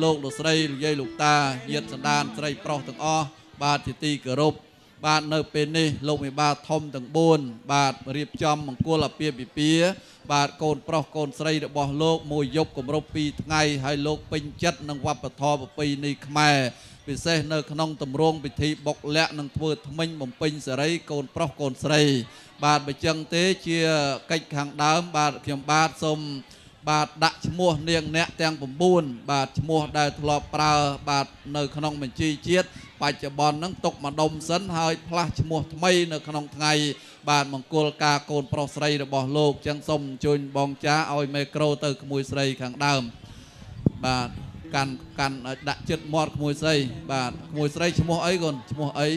លោកលោកស្រីលោកយាយលោកតាញាតិសន្តានស្រីប្រុសទាំងអស់បាទជាទីគោរពបាទនៅពេលនេះលោកមេបាធំទាំង4បាទរៀបចំមង្គលអាពាហ៍ពិពាហ៍បាទកូនប្រុសកូនស្រីរបស់លោកមួយយប់គម្រប់2ថ្ងៃហើយលោកពេញចិត្តនឹងវប្បធម៌ប្រពៃណីខ្មែរពិសេសនៅក្នុងទម្រង់ពិធីបុកលាក់និងធ្វើថ្មិញបំពេញសេរីកូនប្រុសកូនស្រីបាទបើចឹងទេជាកិច្ចខាងដើមបាទខ្ញុំបាទសូមបាទដាក់ឈ្មោះនាងអ្នកទាំង9បាទឈ្មោះដែលធ្លាប់ប្រើបាទនៅក្នុងបញ្ជីជាតិបច្ចុប្បន្នហ្នឹងទុកម្ដុំសិនហើយផ្លាស់ឈ្មោះថ្មីនៅក្នុងថ្ងៃបាទមង្គលការកូនប្រុសស្រីរបស់លោកចឹងសូមអញ្ជើញបងចាឲ្យមេក្រូទៅក្មួយស្រីខាងដើមបាទកាន់ឲ្យដាក់ចិត្តមាត់ក្មួយស្រីបាទក្មួយស្រីឈ្មោះអីកូនឈ្មោះអី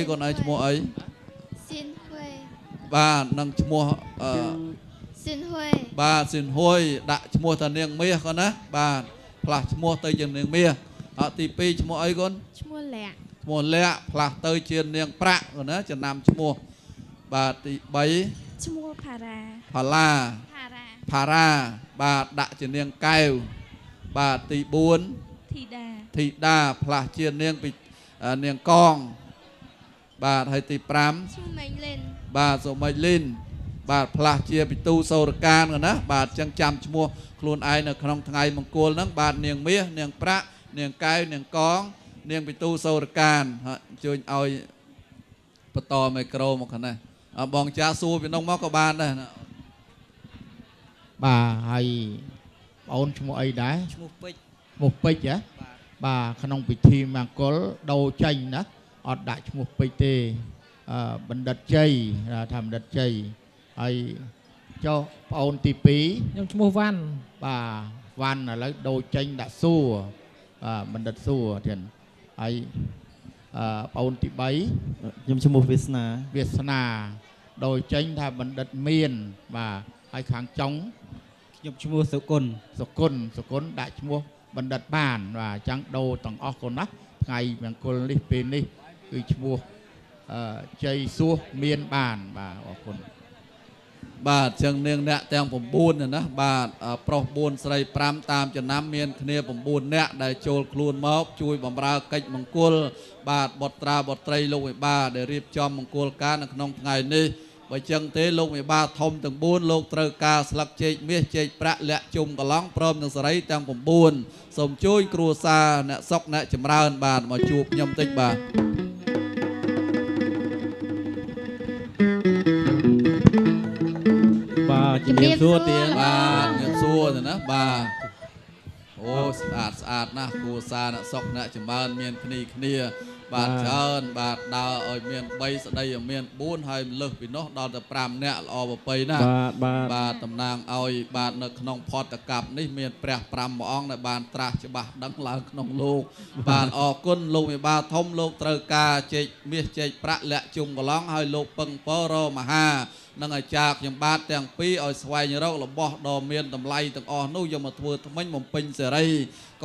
កូនអីឈ្មោះអីស៊ីនហួយបាទនឹងឈ្មោះស៊ីនហួយបាទស៊ីនហួយដាក់ឈ្មោះតានាងមាសកូនណាបាទផ្លាស់ឈ្មោះទៅជានាងមាសអត់ទី2ឈ្មោះអីកូនឈ្មោះលាក់ផ្លាស់ទៅជានាងប្រាក់កូនណាចំណាំឈ្មោះបាទទី3ឈ្មោះផារ៉ាផារ៉ាបាទដាក់ជានាងកែវបាទទី4ធីតាផ្លាស់ជានាងពីនាងកងបាទហើយទី5ស៊ូម៉េងលិនបាទសូមីលីនបាទផ្លាស់ជាពិទូសូរកានកណាបាទចឹងចាំឈ្មោះខ្លួនឯងនៅក្នុងថ្ងៃមង្គលហ្នឹងបាទនាងមាសនាងប្រាក់នាងកែវនាងកងនាងពិទូសូរកានអញ្ជើញឲ្យបន្តមីក្រូមកខាងនេះបងចាសួរពីនោះមកក៏បានដែរបាទហើយបងអូនឈ្មោះអីដែរឈ្មោះពេជ្រហ៎បាទក្នុងពិធីមង្គលដូរចេញណាអត់ដាក់ឈ្មោះពេជ្រទេបណ្ឌិតជ័យថាបណ្ឌិតជ័យហើយចុះបងអូនទី2ខ្ញុំឈ្មោះវ៉ាន់បាទវ៉ាន់ឥឡូវដូរចេញដាក់សួរបណ្ឌិតសួរទៀតហើយបងអូនទី3ខ្ញុំឈ្មោះវាសនាដូរចេញថាបណ្ឌិតមានបាទហើយខាងចុងខ្ញុំឈ្មោះសុគន្ធដាក់ឈ្មោះបណ្ឌិតបានបាទអញ្ចឹងដូរទាំងអស់កូនណាថ្ងៃមង្គលនេះពេលនេះគឺឈ្មោះជ័យសួសមានបានបាទអរគុណបាទចឹងនាងអ្នកទាំង9ណាបាទប្រុស4ស្រី5តាមចំណាំមានគ្នា9នាក់ដែលចូលខ្លួនមកជួយបម្រើកិច្ចមង្គលបាទបុត្រាបុត្រីលោកមេបាដែលរៀបចំមង្គលការនៅក្នុងថ្ងៃនេះបើចឹងទេលោកមេបាធំទាំង4លោកត្រូវការស្លឹកចេកមាសចេកប្រាក់លាក់ជុំកឡង់ព្រមទាំងសេរីទាំង9សូមជួយគ្រួសារអ្នកសុកអ្នកចម្រើនបាទមកជួបខ្ញុំតិចបាទបាទជំរាបសួរទៀតបាទជំរាបសួរទៅណាបាទអូស្អាតណាស់គ្រួសារអ្នកសុកអ្នកចម្រើនមានគ្នាបាទច្រើនបាទដើរឲ្យមាន3ស្ដីឲ្យមាន4ហើយលើសពីនោះដល់ទៅ5នាក់ល្អប្រពៃណាបាទតំណាងឲ្យបាទនៅក្នុងផតកັບនេះមានព្រះ5ព្រះអង្គដែលបានត្រាស់ច្បាស់ដឹងឡើងក្នុងលោកបាទអរគុណលោកមេបាធំលោកត្រូវការចេកមាសចេកប្រាក់លាក់ជុំកឡង់ហើយលោកពឹងពរមហានឹងអាចារ្យខ្ញុំបាទទាំងពីរឲ្យស្វែងរករបស់ដ៏មានតម្លៃទាំងអស់នោះយកមកធ្វើថ្មិញបំពេញសេរី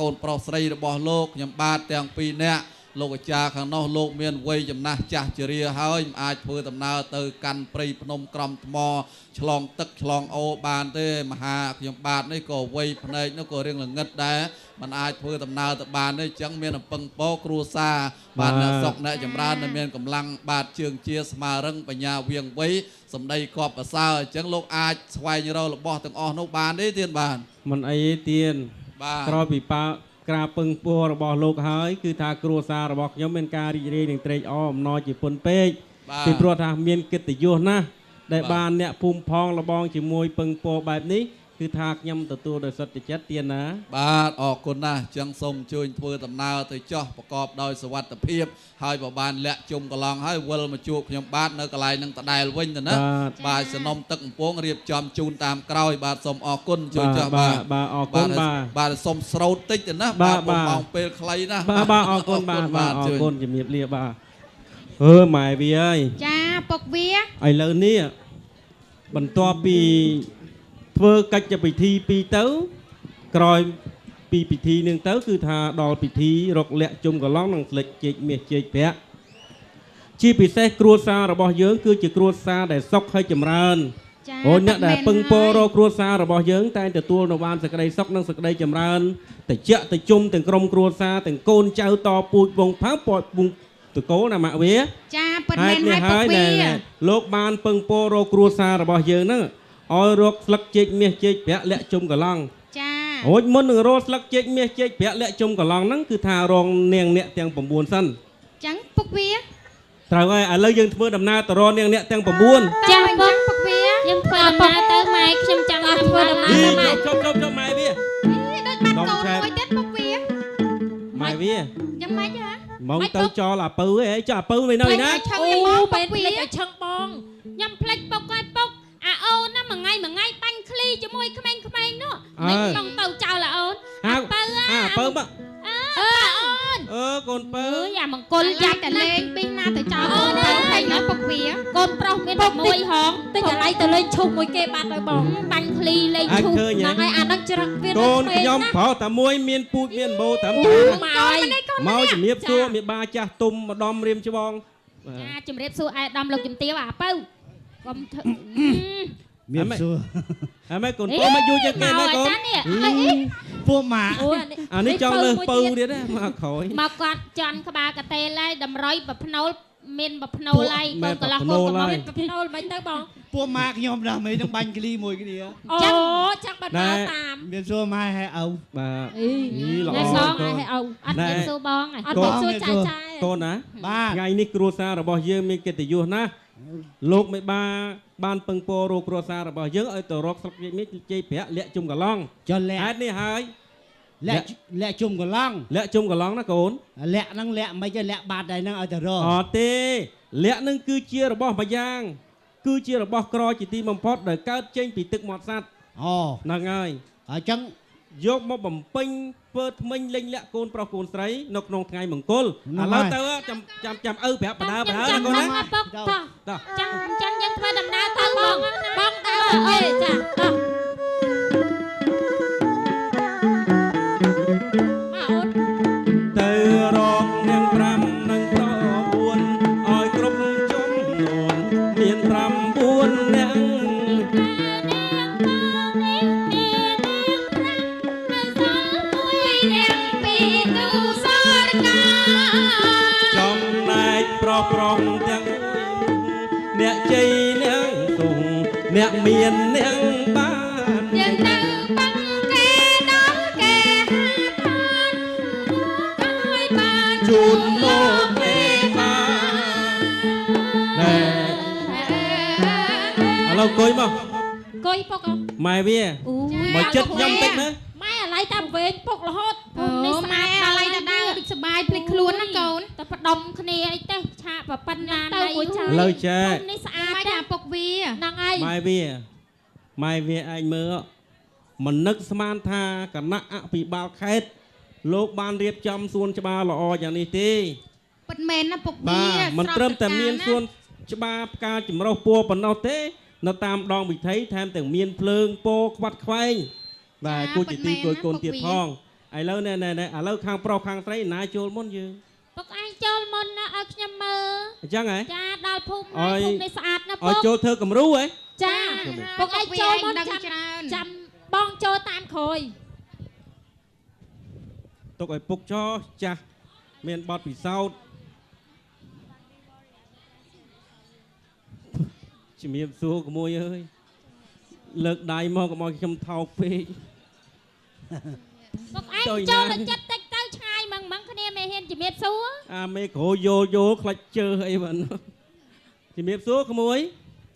កូនប្រុសស្រីរបស់លោកខ្ញុំបាទទាំងពីរនាក់លោកអាចារ្យខាងនោះលោកមានវ័យចំណាស់ចាស់ជរាហើយមិនអាចធ្វើដំណើរទៅកាន់ព្រៃភ្នំក្រំថ្មឆ្លងទឹកឆ្លងអូបានទេមហាខ្ញុំបាទនេះក៏វ័យភ្នែកនោះក៏រៀងល្ងឹតដែរមិនអាចធ្វើដំណើរទៅបានទេអញ្ចឹងមានអំពឹងពោគ្រួសារបាទអ្នកសុកអ្នកចម្រើនដែលមានកម្លាំងបាទជើងជាស្មារឹងបញ្ញាវៀងវៃសម្ដីគប់ប្រសើរអញ្ចឹងលោកអាចស្វែងរករបស់ទាំងអស់នោះបានទេទៀតបាទមិនអីទេទៀតបាទក្រោយពីក្រាបពឹងពោះរបស់លោកហើយគឺថាគ្រួសាររបស់ខ្ញុំមានការរីករាយនឹងត្រេកអរអំណរជាពុនពេកពីព្រោះថាមានកិត្តិយសណាស់ដែលបានអ្នកភូមិផងលបងជាមួយពឹងពោះបែបនេះគឺថាខ្ញុំទទួលដោយសត្យចិត្តទៀតណាបាទអរគុណណាស់ចឹងសូមអញ្ជើញធ្វើដំណើរទៅចោះប្រកបដោយសុវត្ថិភាពហើយបើបានលាក់ជុំកន្លងហើយវិលមកជួបខ្ញុំបាទនៅកន្លែងនឹងដដែលវិញទៅណាបាទសំណុំទឹកកំពងរៀបចំជូនតាមក្រោយបាទសូមអរគុណជួយចោះបាទអរគុណបាទសូមស្រោតតិចទៅណាបាទម៉ោងពេលខ្លីណាបាទអរគុណបាទអរគុណជំរាបលាបាទម៉ែវាអើយចាពុកវាឥឡូវនេះបន្ទាប់ពីធ្វើកិច្ចពិធីពីរទៅក្រោយពីពិធីនឹងទៅគឺថាដល់ពិធីរកលាក់ជុំកឡង់និងស្លេចជែកមាសជែកប្រាក់ជាពិសេសគ្រួសាររបស់យើងគឺជាគ្រួសារដែលសុខហើយចម្រើន អូអ្នកដែលពឹងពោរកគ្រួសាររបស់យើងតែងទទួលនៅបានសេចក្តីសុខនិងសេចក្តីចម្រើនតិចតិជុំទាំងក្រុមគ្រួសារទាំងកូនចៅតពូជវងផើពពុងតកូនណាម៉ាក់វាចាប៉ិនមែនហើយពុកវាលោកបានពឹងពោរកគ្រួសាររបស់យើងហ្នឹងឲ្យរកស្លឹកចេកមាសចេកប្រាក់លាក់ជុំកឡង់ចារួចមុននឹងរកស្លឹកចេកមាសចេកប្រាក់លាក់ជុំកឡង់ហ្នឹងគឺថារងនាងអ្នកទាំង9សិនចឹងពុកវាត្រូវហើយឥឡូវយើងធ្វើដំណើរទៅរកនាងអ្នកទាំង9ចាពុកវាយើងធ្វើដំណើរទៅម៉ែខ្ញុំចង់ធ្វើដំណើរទៅម៉ែជប់ម៉ែវាដូចបាត់កូនមួយទៀតពុកវាម៉ែវាយ៉ាងម៉េចហ៎មកទៅចោលអាពៅហ៎ចោលអាពៅនៅណាអូពេលភ្លេចឲ្យឆឹងបងខ្ញុំភ្លេចពុកហើយពុកអាអូនណាមួយថ្ងៃបាញ់ឃ្លីជាមួយក្មេងៗនោះមិនต้องទៅចោលអាអូនអាពៅមកអូនកូនពៅយ៉ាមង្គលយ៉ាច់តែលេងពីណាទៅចោលអូនទៅឃើញណាពុកវាកូនប្រុសមានតែមួយហងតិចតែឡៃទៅលេងឈប់មួយគេបាត់ទៅបងបាញ់ឃ្លីលេងឈប់ហ្នឹងហើយអាហ្នឹងច្រឹកវាកូនខ្ញុំប្រុសតែមួយមានពូជមានម៉ូត្រឹមតែមកជំរាបសួរមេបាចាស់ទុំម្ដំរៀមច្បងចាជំរាបសួរអាយដំលោកជំទាវអាពៅកុំធ្វើមានសួរហើយម៉ែកូនពៅមកយូរជាងគេម៉ែកូនពួកម៉ាអានេះចង់លើពៅទៀតណាមកក្រោយមកគាត់ចន់ក្បាលកតេលហើយតម្រុយប្រភ្នូលមានប្រភ្នូលហើយកូនកន្លោះកូនកំមានប្រភ្នូលមិនទៅបងពួកម៉ាខ្ញុំដល់មិននឹងបាញ់គ្លីមួយគ្នាអូចាំបាត់មកតាមមានសួរម៉ែហើយឪបាទល្អសងហើយឪអត់មានសួរបងអត់មានសួរចាចាកូនណាថ្ងៃនេះគ្រួសាររបស់យើងមានកិត្តិយសណាស់លោកមេបាបានពឹងពោរកគ្រួសាររបស់យើងឲ្យទៅរកស្លឹកចេកមាសជ័យប្រាក់លាក់ជុំកឡង់ចុះលាក់ហេតុនេះហើយលាក់ជុំកឡង់ណាកូនលាក់ហ្នឹងលាក់មិនទេលាក់បាត់ហើយហ្នឹងឲ្យទៅរកអត់ទេលាក់ហ្នឹងគឺជារបស់មួយយ៉ាងគឺជារបស់ក្រជាទីបំផុតដែលកើតចេញពីទឹកមាត់សត្វហ្នឹងហើយអញ្ចឹងយកមកបំពេញធ្វើថ្មិញលេងលាក់កូនប្រុសកូនស្រីនៅក្នុងថ្ងៃមង្គលឥឡូវទៅចាំឪប្រាប់បដើណាកូនណាចាំយើងធ្វើដំណើរទៅបងទៅអេចាទៅរកនាង5និង9ឲ្យគ្រប់ចំនួនមាន9នាងប្រុសទាំងអ្នកជ័យអ្នកទុំអ្នកមានអ្នកបានយើងទៅបាំងគេដល់គេហើយបានជូនមកគេបានឥឡូវគួយមកគួយពុកម៉ែវាមកចិត្តខ្ញុំតិចណាម៉ែអាឡៃតាមវែងពុករហូតនេះស្អាតអាឡៃទៅដើរដូចសុបាយភ្លេចខ្លួនណាកូនតែផ្ដុំគ្នាអីទេឆាកប៉ុណ្ណាទៅមួយចាលើចានេះស្អាតតែពុកវាហ្នឹងហើយម៉ែវាឯងមើលមិននឹកស្មានថាគណៈអភិបាលខេត្តលោកបានរៀបចំសួនច្បារល្អយ៉ាងនេះទេពិតមែនណាពុកវាមិនត្រឹមតែមានសួនច្បារផ្កាចម្រុះពណ៌ប៉ុណ្ណោះទេនៅតាមដងវិថីថែមទាំងមានភ្លើងពណ៌ខ្វាត់ខ្វែងបាទគួរជាទីគួយកូនទៀតផងឥឡូវណែឥឡូវខាងប្រុសខាងស្រីណាចូលមុនយើងពុកឯងចូលមុនណាឲ្យខ្ញុំមើលអញ្ចឹងហ៎ចាដល់ភូមិហើយភូមិនេះស្អាតណាពុកឲ្យចូលធ្វើគំរូហ៎ចាពុកឯងចូលមុនចាំបងចូលតាមក្រោយទុកឲ្យពុកចោចាស់មានបទពិសោធន៍ជំរាបសួរក្មួយអើយលើកដៃមកកុំឲ្យខ្ញុំថោកពេកពុកឯងចូលទៅចិត្តតិចទៅឆ្ងាយម៉ងគ្នាមេហ៊ានជំរាបសួរអាមេក្រូយល់ខ្លាច់ជើអីបានជំរាបសួរក្មួយ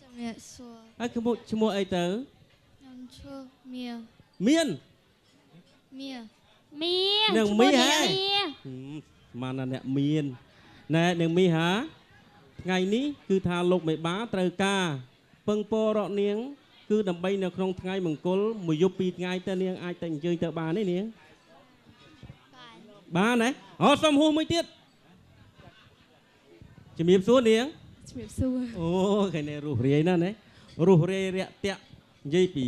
ជំរាបសួរហើយក្មួយឈ្មោះអីទៅខ្ញុំឈ្មោះមៀនឹងមីហ៎បានអ្នកមានណែនឹងមីហាថ្ងៃនេះគឺថាលោកមេបាត្រូវការពឹងពោរកនាងគឺដើម្បីនៅក្នុងថ្ងៃមង្គលមួយយប់2ថ្ងៃតើនាងអាចទៅអញ្ជើញទៅបានទេនាងបានហ៎អូសុំហួសមួយទៀតជំរាបសួរនាងជំរាបសួរអូឃើញរស់រាយណាស់ណារស់រាយរាក់តាក់និយាយពី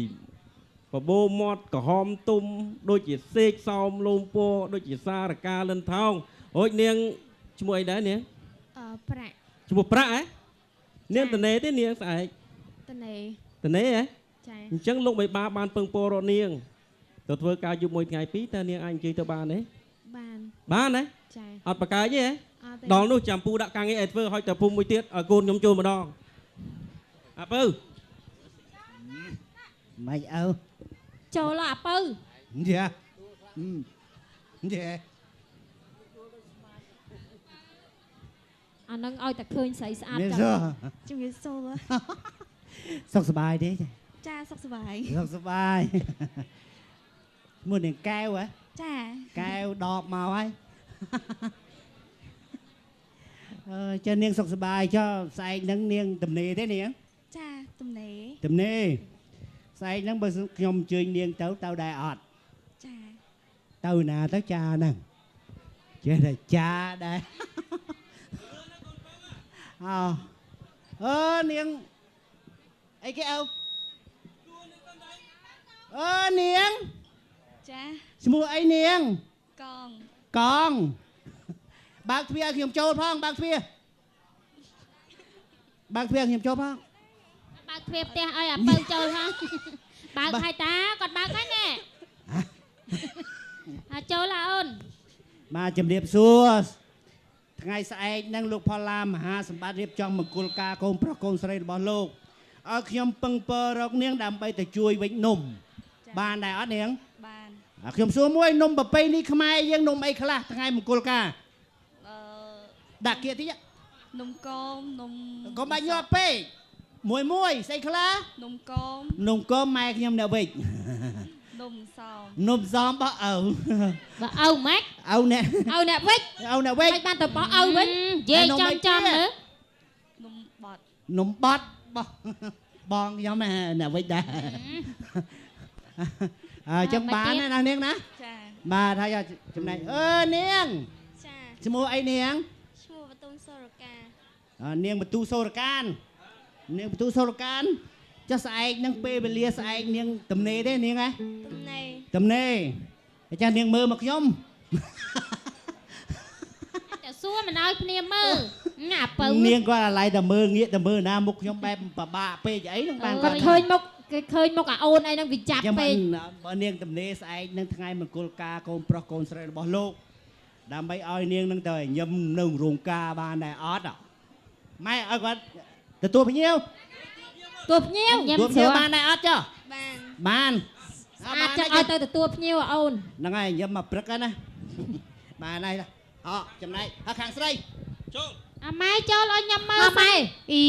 បបោមាត់ក្រហមទុំដូចជាសេកសោមលោមពោដូចជាសារកាលិនថោងអូចនាងឈ្មោះអីដែរនាងប្រាក់ឈ្មោះប្រាក់ហ៎នាងតនេទេនាងស្អែកតនេ តនេះហ៎ ចា អញ្ចឹងលោកបីបាបានពឹងពោរកនាងទៅធ្វើការយប់មួយថ្ងៃពីរតើនាងអាចអញ្ជើញទៅបានទេ បាន បានណា ចា អត់ប្រកាយទេហ៎ អត់ទេ ដល់នោះចាំពូដាក់ការងារឲ្យធ្វើឲ្យតែភូមិមួយទៀតឲ្យកូនខ្ញុំចូលម្ដងអាពៅ មិនអើ ចូលអាពៅ យ៉ាយ៉ា អានឹងឲ្យតែឃើញស្រីស្អាត នេះ ចឹង សោះ ជំរាបសួរ សុខសប្បាយទេ ចាសុខសប្បាយ សុខសប្បាយមួយនឹងកែវហ៎ ចា កែវដបមកហើយចានាងសុខសប្បាយចុះស្អែកហ្នឹងនាងតំណេទេនាង ចាទំនេរ តំណេស្អែកហ្នឹងបើខ្ញុំអញ្ជើញនាងទៅដែរអត់ ចា ទៅណាទៅចាហ្នឹងចេះតែចាដែរនាងអីគេអូនាង ចា ឈ្មោះអីនាង កង កងបើកទ្វារឲ្យខ្ញុំចូលផងបើកទ្វារខ្ញុំចូលផង បើកទ្វារផ្ទះឲ្យអាពៅចូលហ่าបើកឲ្យតាគាត់បើកហើយណែអាចចូលឡាអូន មកជំរាបសួរថ្ងៃស្អែកហ្នឹងលោកផល្លាមហាសម្បត្តិរៀបចំមង្គលការកូនប្រុសកូនស្រីរបស់លោកឲ្យខ្ញុំពឹងពររកនាងដើម្បីទៅជួយវិច្ចនំបានដែរអត់នាង បាន ខ្ញុំសួរមួយនំប្រពៃនេះខ្មែរយើងនំអីខ្លះថ្ងៃមង្គលការ អឺ ដាក់គៀតិច នំកងនំ កុំបាច់ញាត់ពេកមួយស្អីខ្លះ នំកង នំកមម៉ែខ្ញុំនៅវិច្ច នំសោម នំសំបោះឪ បើឪម៉េច ឪអ្នក ឪអ្នកវិច ឪអ្នកវិ មិន ច្ច បានទៅបោះឪវិញនិយាយចំមើល នំបត់ នំបត់បោះបងខ្ញុំអ្នកវិច្ចដែរចឹងបានណានាងណា ចា បាទហើយចំណែកនាង ចា ឈ្មោះអីនាង ឈ្មោះបតុងសូរកា នាងបទូសូរកាននាងបទូសូរកានចុះស្អែកនឹងពេលវេលាស្អែកនាងតំណេទេនាងហ៎ ទំនេរ តំណេអាចារ្យនាងមើលមកខ្ញុំ តែសួរមិនឲ្យគ្នាមើលអាពៅ នាងគាត់អាឡ័យតែមើលងាកតែមើលណាមុខខ្ញុំបែបពិបាកពេកអីហ្នឹងបាន គាត់ឃើញមុខគេឃើញមុខអាអូនអីហ្នឹងវាចាប់ ចាំ ពេក បើនាងតំណេស្អែកនឹងថ្ងៃមង្គលការកូនប្រុសកូនស្រីរបស់លោកដើម្បីឲ្យនាងនឹងទៅញឹមនៅរោងការបានដែរអត់ម៉ែឲ្យគាត់ទទួលភ្ញៀវ ទួភ្ញៀវញ៉ាំ ទទួលភ្ញៀវបានដែរអត់ចុះ បាន បាន អាចចឹងឲ្យទៅទទួលភ្ញៀវអូន ហ្នឹងហើយញឹមមកព្រឹកណាបានហើយចំណែកខាងស្រី ចូល អាម៉ែចូលឲ្យញ៉ាំមើលម៉ែ អី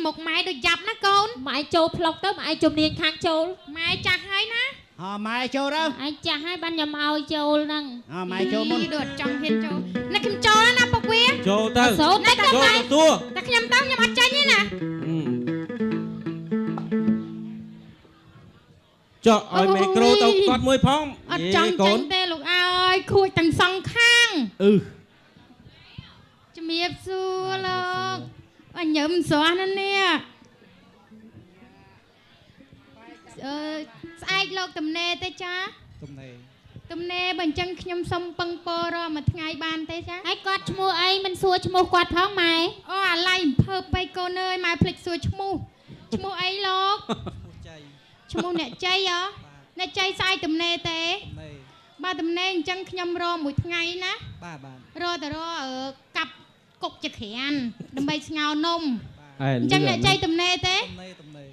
មុខម៉ែដូចយ៉ាប់ណាកូន ម៉ែចូលផ្លុកទៅម៉ែជំនាញខាងចូល ម៉ែចាស់ហើយណា ម៉ែចូលទៅ ឯងចាស់ហើយបានញ៉ាំឲ្យចូលហ្នឹង ម៉ែចូលមុន ដូចចង់ហ៊ានចូលណាខ្ញុំចូលណាពុកវា ចូលទៅ សូនតែ ចូល ម៉ែ ទទួល តែខ្ញុំទៅខ្ញុំអត់ចាញ់ទេណា ចុះឲ្យមេក្រូទៅគាត់មួយផង អត់ចង់ចាញ់ទេលោកអើយខួចទាំងសងខាងជំរាបសួរលោកអញញឹមស្រស់ណាស់នេះស្អែកលោកតំណេទេចាតំណេបើអញ្ចឹងខ្ញុំសុំពឹងពររមួយថ្ងៃបានទេចា ហើយគាត់ឈ្មោះអីមិនសួរឈ្មោះគាត់ផងម៉ែ អូអាឡៃអំភើពេកកូនអើយម៉ែភ្លេចសួរឈ្មោះអីលោកឈ្មោះអ្នកជ័យអ្នកជ័យស្អែកតំណេទេបាទតំណេអញ្ចឹងខ្ញុំរមួយថ្ងៃណារតរកាប់គុកចក្រានដើម្បីស្ងោនំអញ្ចឹងអ្នកជ័យតំណេទេ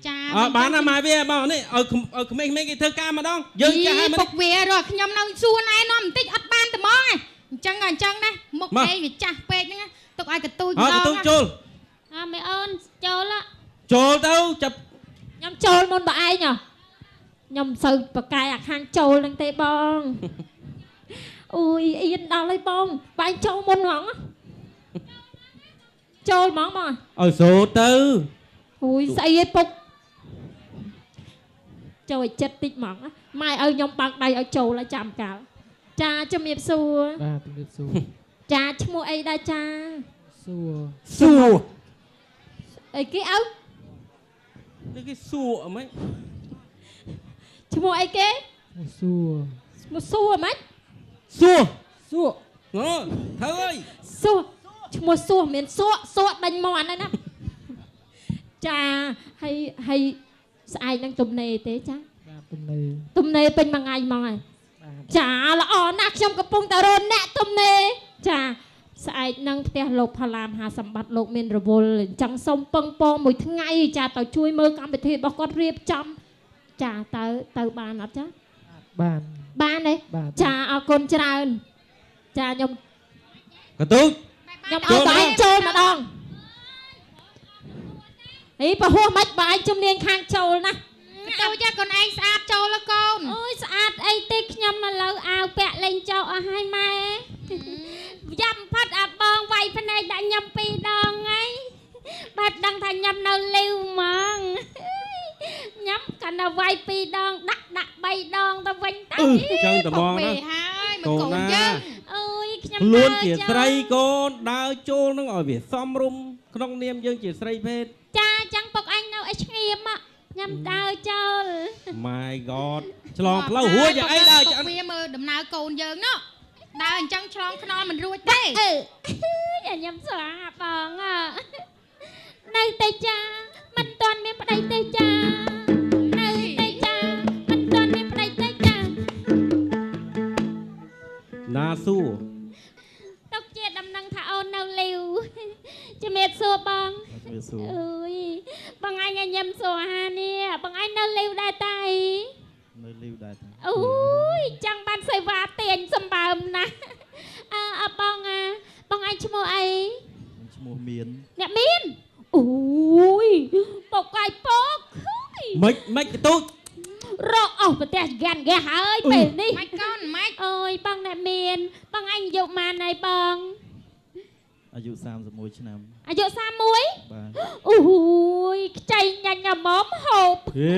ចា បានណាម៉ែវាបងនេះឲ្យក្មេងៗគេធ្វើការម្ដងយើងចាស់ហើយ ពុកវារកខ្ញុំនៅសួរណែនាំបន្តិចអត់បានតែហ្មងអញ្ចឹងណាមុខអីវាចាស់ពេកហ្នឹងទុកឲ្យកទូចម្ដង កទូចូល មេអូនចូល ចូលទៅចាប់ ខ្ញុំចូលមុនបើឯងខ្ញុំសូវប្រកែអាខាងចូលនឹងទេបងអូយអៀនដល់ហើយបងបែងចូលមុនហ្មងចូលហ្មងបង ឲ្យសូទៅ អូយស្អីឯងពុកចូលឲ្យចិត្តតិចហ្មងម៉ែឲ្យខ្ញុំបាំងដៃឲ្យចូលហើយចាំកាលចាជំរាបសួរ បាទជំរាបសួរ ចាឈ្មោះអីដែរចា សួរ អីគេឪ នេះគេសួរអី ឈ្មោះអីគេ សួរ ឈ្មោះសួរហ្មង សួរ សួរ ធ្វើអី សួរឈ្មោះសួរមានសួរដេញមាន់ហ្នឹងណាចាហើយ ស្អែកនឹងទំនេរទេចា បាទទំនេរ ទំនេរពេញមួយថ្ងៃហ្មងហើយ បាទ ចាល្អណាស់ខ្ញុំកំពុងតែរនអ្នកទំនេរចាស្អែកនឹងផ្ទះលោកផល្លាមហាសម្បត្តិលោកមានរវល់អញ្ចឹងសូមពឹងពងមួយថ្ងៃចាទៅជួយមើលកម្មវិធីរបស់គាត់រៀបចំចាទៅបានអត់ចា បាន បានទេ បាទ ចាអរគុណច្រើនចាខ្ញុំ កទូច ខ្ញុំឲ្យបាយចូលម្ដងអីប្រហោះមិនបាយជំនាញខាងចូលណា ទៅចាកូនឯងស្អាតចូលកូន អូយស្អាតអីទេខ្ញុំឥឡូវអាវពាក់លេងចោលអស់ហើយម៉ែយ៉ាំផាត់អាបងវាយភ្នែកដាក់ញ៉ាំ2ដងហើយបាទដឹងថាញ៉ាំនៅលីវហ្មងញ៉ាំកាន់តែវាយ2ដងដាក់3ដងទៅវិញទៅ ចឹងតបងណា ហើយមកកូនយើង អូយខ្ញុំ ខ្លួនជាស្រីកូនដើរចូលនឹងឲ្យវាសមរម្យក្នុងនាមយើងជាស្រីភេទ ចាចឹងពុកអញនៅឲ្យឆ្ងៀមញ៉ាំដើរចូល My God ឆ្លងផ្លូវរួចយ៉ាងអីដើរឆ្អិន វាមើលដំណើរកូនយើងណោះដើរអញ្ចឹងឆ្លងខ្នល់មិនរួចទេ ញ៉ាំស្លាបងនៅតែចាមិនទាន់មានប្តីទេចានៅតែចាមិនទាន់មានប្តីទេចា ណាសួរ ទុកជាដំណឹងថាអូននៅលីវជំរាបសួរបង វាសួរ អើយបងអញញ៉ាំសួរអាហារនេះបងអញនៅលីវដែរតើ នៅលីវដែរតា អូយចង់បានសេវាទាញសម្បើមណាស់អើបងអញឈ្មោះអី ឈ្មោះមាន អ្នកមានអូយពុកអាយពុក មិនកទូច រកអស់ប្រទេសហ្គានហ្គាហើយពេលនេះ ម៉េចកូនម៉េច អូយបងអ្នកមានបងអញយកម៉ានហើយបង អាយុ31ឆ្នាំ អាយុ31 បាទ អូយខ្ចីញ៉ាញ់ញ៉ាំមហូប ហេ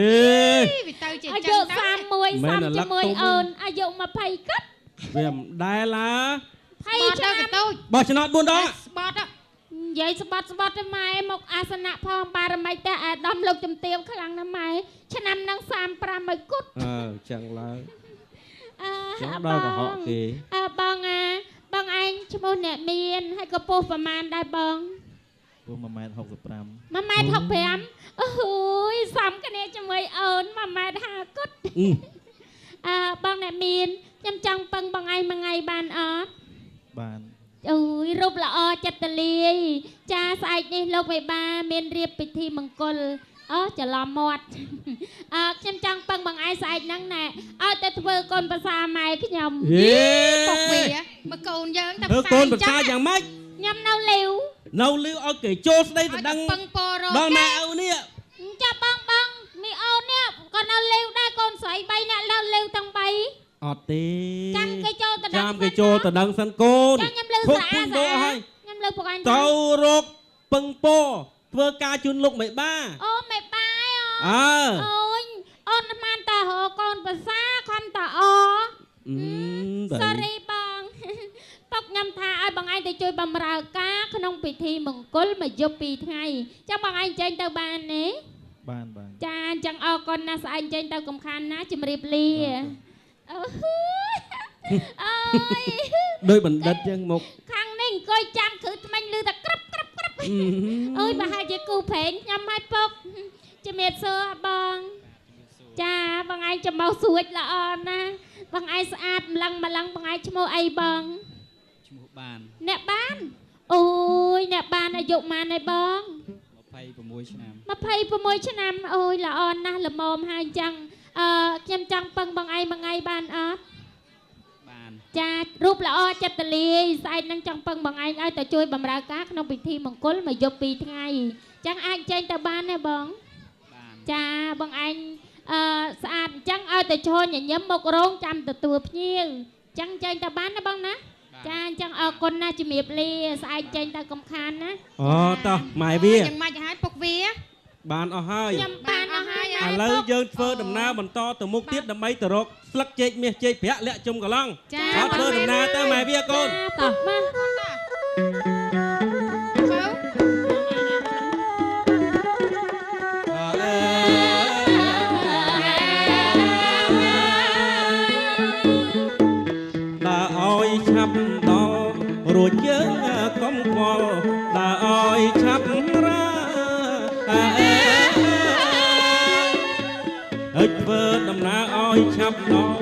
វាទៅជា អា ចឹ យុ ងទៅ 31សំជាមួយអូនអាយុ20កាត់ វាមិនដែលឡា 20ឆ្នាំទៅ បោះឆ្នោត4ដង ស្បត់ និយាយស្បត់ទៅម៉ែមកអាសនៈផងបារមិចតែអាដាមលោកជំទាវខ្លាំងណាស់ម៉ែឆ្នាំនឹង35ឲ្យគត់ ចឹងឡើង អើ ចឹងដល់កុហកគេ បងបងឯងឈ្មោះអ្នកមានហើយក៏ពោះប្រមាណដែរបង ពោះ1.65 ម៉ែត្រ 1.65ម៉ែត្រអូយសំគ្នាជាមួយអូន1.50ម៉ែត្រគត់បងអ្នកមានខ្ញុំចង់ពឹងបងឯងមួយថ្ងៃបានអត់ បាន អូយរូបល្អចិត្តទលាយចាស្អែកនេះលោកវិបាមានរៀបពិធីមង្គលអូច្រឡំមាត់ខ្ញុំចង់ពឹងបងឯងស្អែកហ្នឹងណែឲ្យទៅធ្វើកូនប្រសាម៉ែខ្ញុំ ហេ ពុកវាមកកូនយើងទៅ ធ្វើកូនប្រសាយ៉ាងម៉េច ខ្ញុំនៅលីវ នៅលីវឲ្យគេចូលស្ដីទៅដឹង ពឹងពររក ដល់ម៉ែឪនេះ ចាប់បងមីអូននេះក៏នៅលីវដែរកូនស្រី3នាក់នៅលីវទាំង3 អត់ទេ ចាំគេចូលទៅដឹង ចាំគេចូលទៅដឹងសិនកូន ខ្ញុំលើ ភព ស្អា ពុ ត ញបោឲ្យ ខ្ញុំលើពុកអញ ទៅរកពឹងពោធ្វើការជូនលោកមេបា អូមេបាយ អើ អូយអូនបានតារកកូនប្រសាខំតាអ sorry បងពុកខ្ញុំថាឲ្យបងឯងទៅជួយបម្រើការក្នុងពិធីមង្គលមួយយប់2ថ្ងៃចាំបងឯងចេញទៅបានទេ បាន ចាអញ្ចឹងអរគុណណាស់ស្អែកចេញទៅកំខានណាជំរាបលាអូអើយ ដោយបណ្ឌិតចឹងមក ខាងនេះអង្គុយចាំគឺថ្មិញលឺតែក្រឹបអើយប្រហែលជាគូប្រេងខ្ញុំឲ្យពុកជំរាបសួរបងចាបងឯងចំបោសសួចល្អណាស់បងឯងស្អាតម្លឹងបងឯងឈ្មោះអីបង ឈ្មោះបាន អ្នកបានអូយអ្នកបានអាយុប៉ុន្មានហើយបង 26ឆ្នាំ 26ឆ្នាំអូយល្អណាស់ល្មមហើយអញ្ចឹងខ្ញុំចង់ពឹងបងឯងមួយថ្ងៃបានអត់ បាន ចារូបល្អចិត្តទលាយស្អែកនឹងចង់ពឹងបងឯងឲ្យទៅជួយបម្រើការក្នុងពិធីមង្គលមួយយប់2ថ្ងៃអញ្ចឹងអាចចេញទៅបានទេបង បាន ចាបងឯងស្អាតអញ្ចឹងឲ្យទៅឈរញញឹមមុខរោងចាំទទួលភ្ញៀវអញ្ចឹងចេញទៅបានណាបងណាចាអញ្ចឹងអរគុណណាស់ជំរាបលាស្អែកចេញទៅកំខានណា អូតោះម៉ែវា យ៉ាងម៉េចហើយពុកវា បានអស់ហើយ ខ្ញុំបានអស់ហើយ ឥឡូវយើងធ្វើដំណើរបន្តទៅមុខទៀតដើម្បីទៅរកស្លឹកចេកមាសចេកប្រាក់លាក់ជុំកន្លង ចា អត់ធ្វើដំណើរទៅម៉ែវាកូន តោះមក ដើរឲ្យឆាប់ដល់រួចយើងកុំខ្វល់ដើរឲ្យឆាប់រា មិនធ្វើដំណើរឲ្យឆាប់ដល់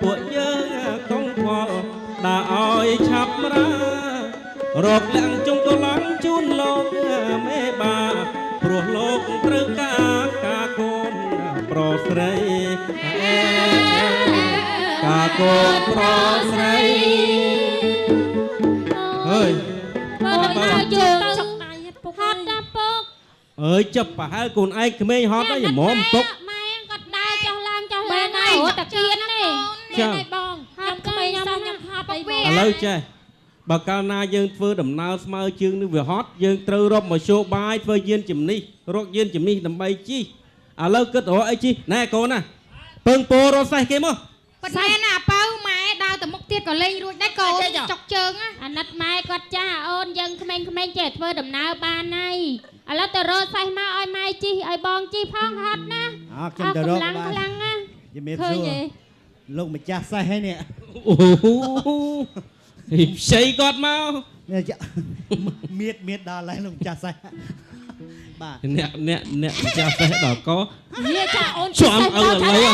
ពួកយើងកុំខ្វល់ដើរឲ្យឆាប់រារកលាំងជុំកន្លងជូនលោកមេបាព្រោះលោកត្រូវការកូនប្រុសស្រីការកូនប្រុសស្រីអើយបើយើងចុកដៃពុកហត់ណាពុកអើយចាប់ប្រហែលកូនឯងក្មេងហត់ហើយហ្មងទុកម៉ែគាត់ដើរចុះឡើងណារត់តាគៀននេះចាំបងហាត់ក្មេងសោះខ្ញុំហត់អីបងឥឡូវចេះបើកាលណាយើងធ្វើដំណើរស្មើជើងនឹងវាហត់យើងត្រូវរកមកជោបាយធ្វើយានជំនិះរកយានជំនិះដើម្បីជិះឥឡូវគិតរកអីជិះណែកូនណាពឹងពោរត់សេះគេមកប៉ុន្តែណាប៉ៅម៉ែដើរទៅមុខទៀតក៏លេងរួចដែរកូនចុកជើងអាណិតម៉ែគាត់ចាអូនយើងក្មេងៗចេះធ្វើដំណើរបានហើយឥឡូវទៅរត់សេះមកឲ្យម៉ែជិះឲ្យបងជិះផងហត់ណាខ្ញុំទៅរកខ្លាំងណាជំរាបសួរលោកម្ចាស់សេះហើយនេះអូខ្ចីគាត់មកមៀតដល់ហើយលោកម្ចាស់សេះបាទអ្នកម្ចាស់សេះដល់កយាចាអូនចំឪឥឡូវ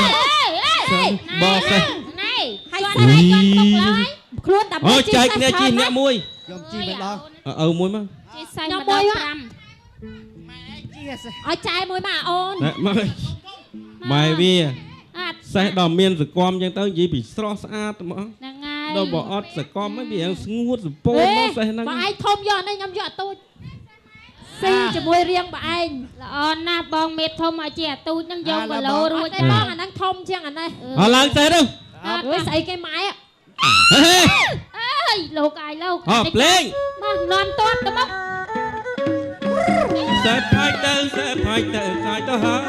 បងសេះណែហើយស្រីគាត់ទុកឡើយខ្លួនតែអូចែកគ្នាជិះអ្នកមួយខ្ញុំជិះម្ដងឪមួយមកជិះសេះម្ដង5ម៉ែជិះសេះឲ្យចាយមួយមកអូនម៉ែវាសេះដល់មានសង្គមចឹងទៅនិយាយពីស្រស់ស្អាតហ្មងហ្នឹងហើយដល់បើអត់សង្គមហ្នឹងវាស្ងួតសពោមកសេះហ្នឹងបងឯងធំយកនេះខ្ញុំយកទូចស៊ីជាមួយរៀងបងឯងល្អណាស់បងមេធំឲ្យជាទូចហ្នឹងយកគីឡូរួចតែបងអាហ្នឹងធំជាងអានេះអើឡើងសេះទៅអើស្អីគេម៉ែអើយលោកអាយលោកអើភ្លេងមកនំតាត់ទៅមកសេះផាច់ទៅខាយទៅហើយ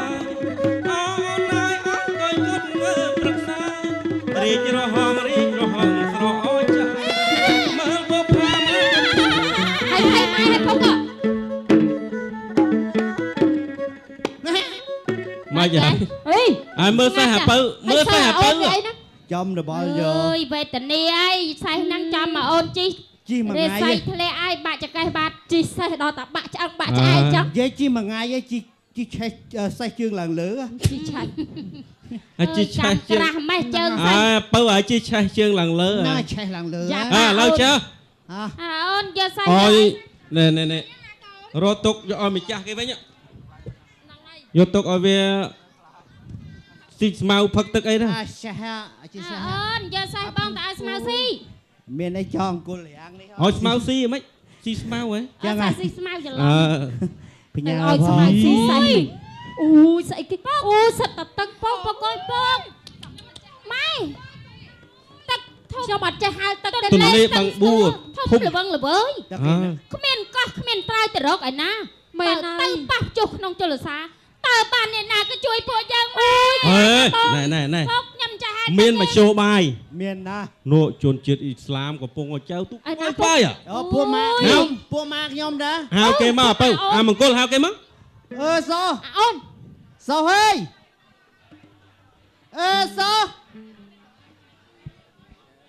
អូនហើយអត់ក៏យត់មើលប្រឹក្សារីករហងស្រអោចាមើលបបផាមើលហើយម៉ែឲ្យពុកមកយ៉ាងអីឲ្យមើលសេះអាបើមើលសេះអាបើចំរបស់យកអើយវេទនាអីសេះហ្នឹងចាំមកអូនជិះមួយថ្ងៃសេះធ្លាក់ឲ្យបាក់ចកេះបាត់ជិះសេះដល់តាបាក់ឆ្អឹងបាក់ឆ្អែតចឹងនិយាយជិះមួយថ្ងៃឯងជិះឆេះសេះជើងឡើងលើជិះឆេះជិះឆេះជើងក្រាស់ម៉េះជើងសេះបើឲ្យជិះឆេះជើងឡើងលើណាឆេះឡើងលើឥឡូវជើអូនយកសេះអូយណែរត់ទុកយកឲ្យម្ចាស់គេវិញយកទុកឲ្យវាស៊ីស្មៅផឹកទឹកអីណាឆេះអូនយកសេះបងទៅឲ្យស្មៅស៊ីមានអីចង់អង្គុលរាំងនេះឲ្យស្មៅស៊ីហ្មងស៊ីស្មៅហ៎ចឹងស៊ីស្មៅច្រឡំបញ្ញាឲ្យស្មៅស៊ីសេះអូយស្អីគេអូសិតតទឹកពងបកយពងម៉ែទឹកខ្ញុំអត់ចេះហៅទឹកទេទន្លេបឹងបួរធំល្វឹងល្វើយគ្មានកោះគ្មានត្រើយទៅរកឯណាមែនហើយទឹកប៉ះចុះក្នុងជលសាតើបានអ្នកណាក៏ជួយពួកយើងមួយណែពុកខ្ញុំចាស់មានមកជោបាយមានណានោះជនជាតិអ៊ីស្លាមកំពុងឲ្យចៅទូបាយអូពួកម៉ាខ្ញុំដែរហៅគេមកទៅអាមង្គលហៅគេមកសោអូនសោហើយសោ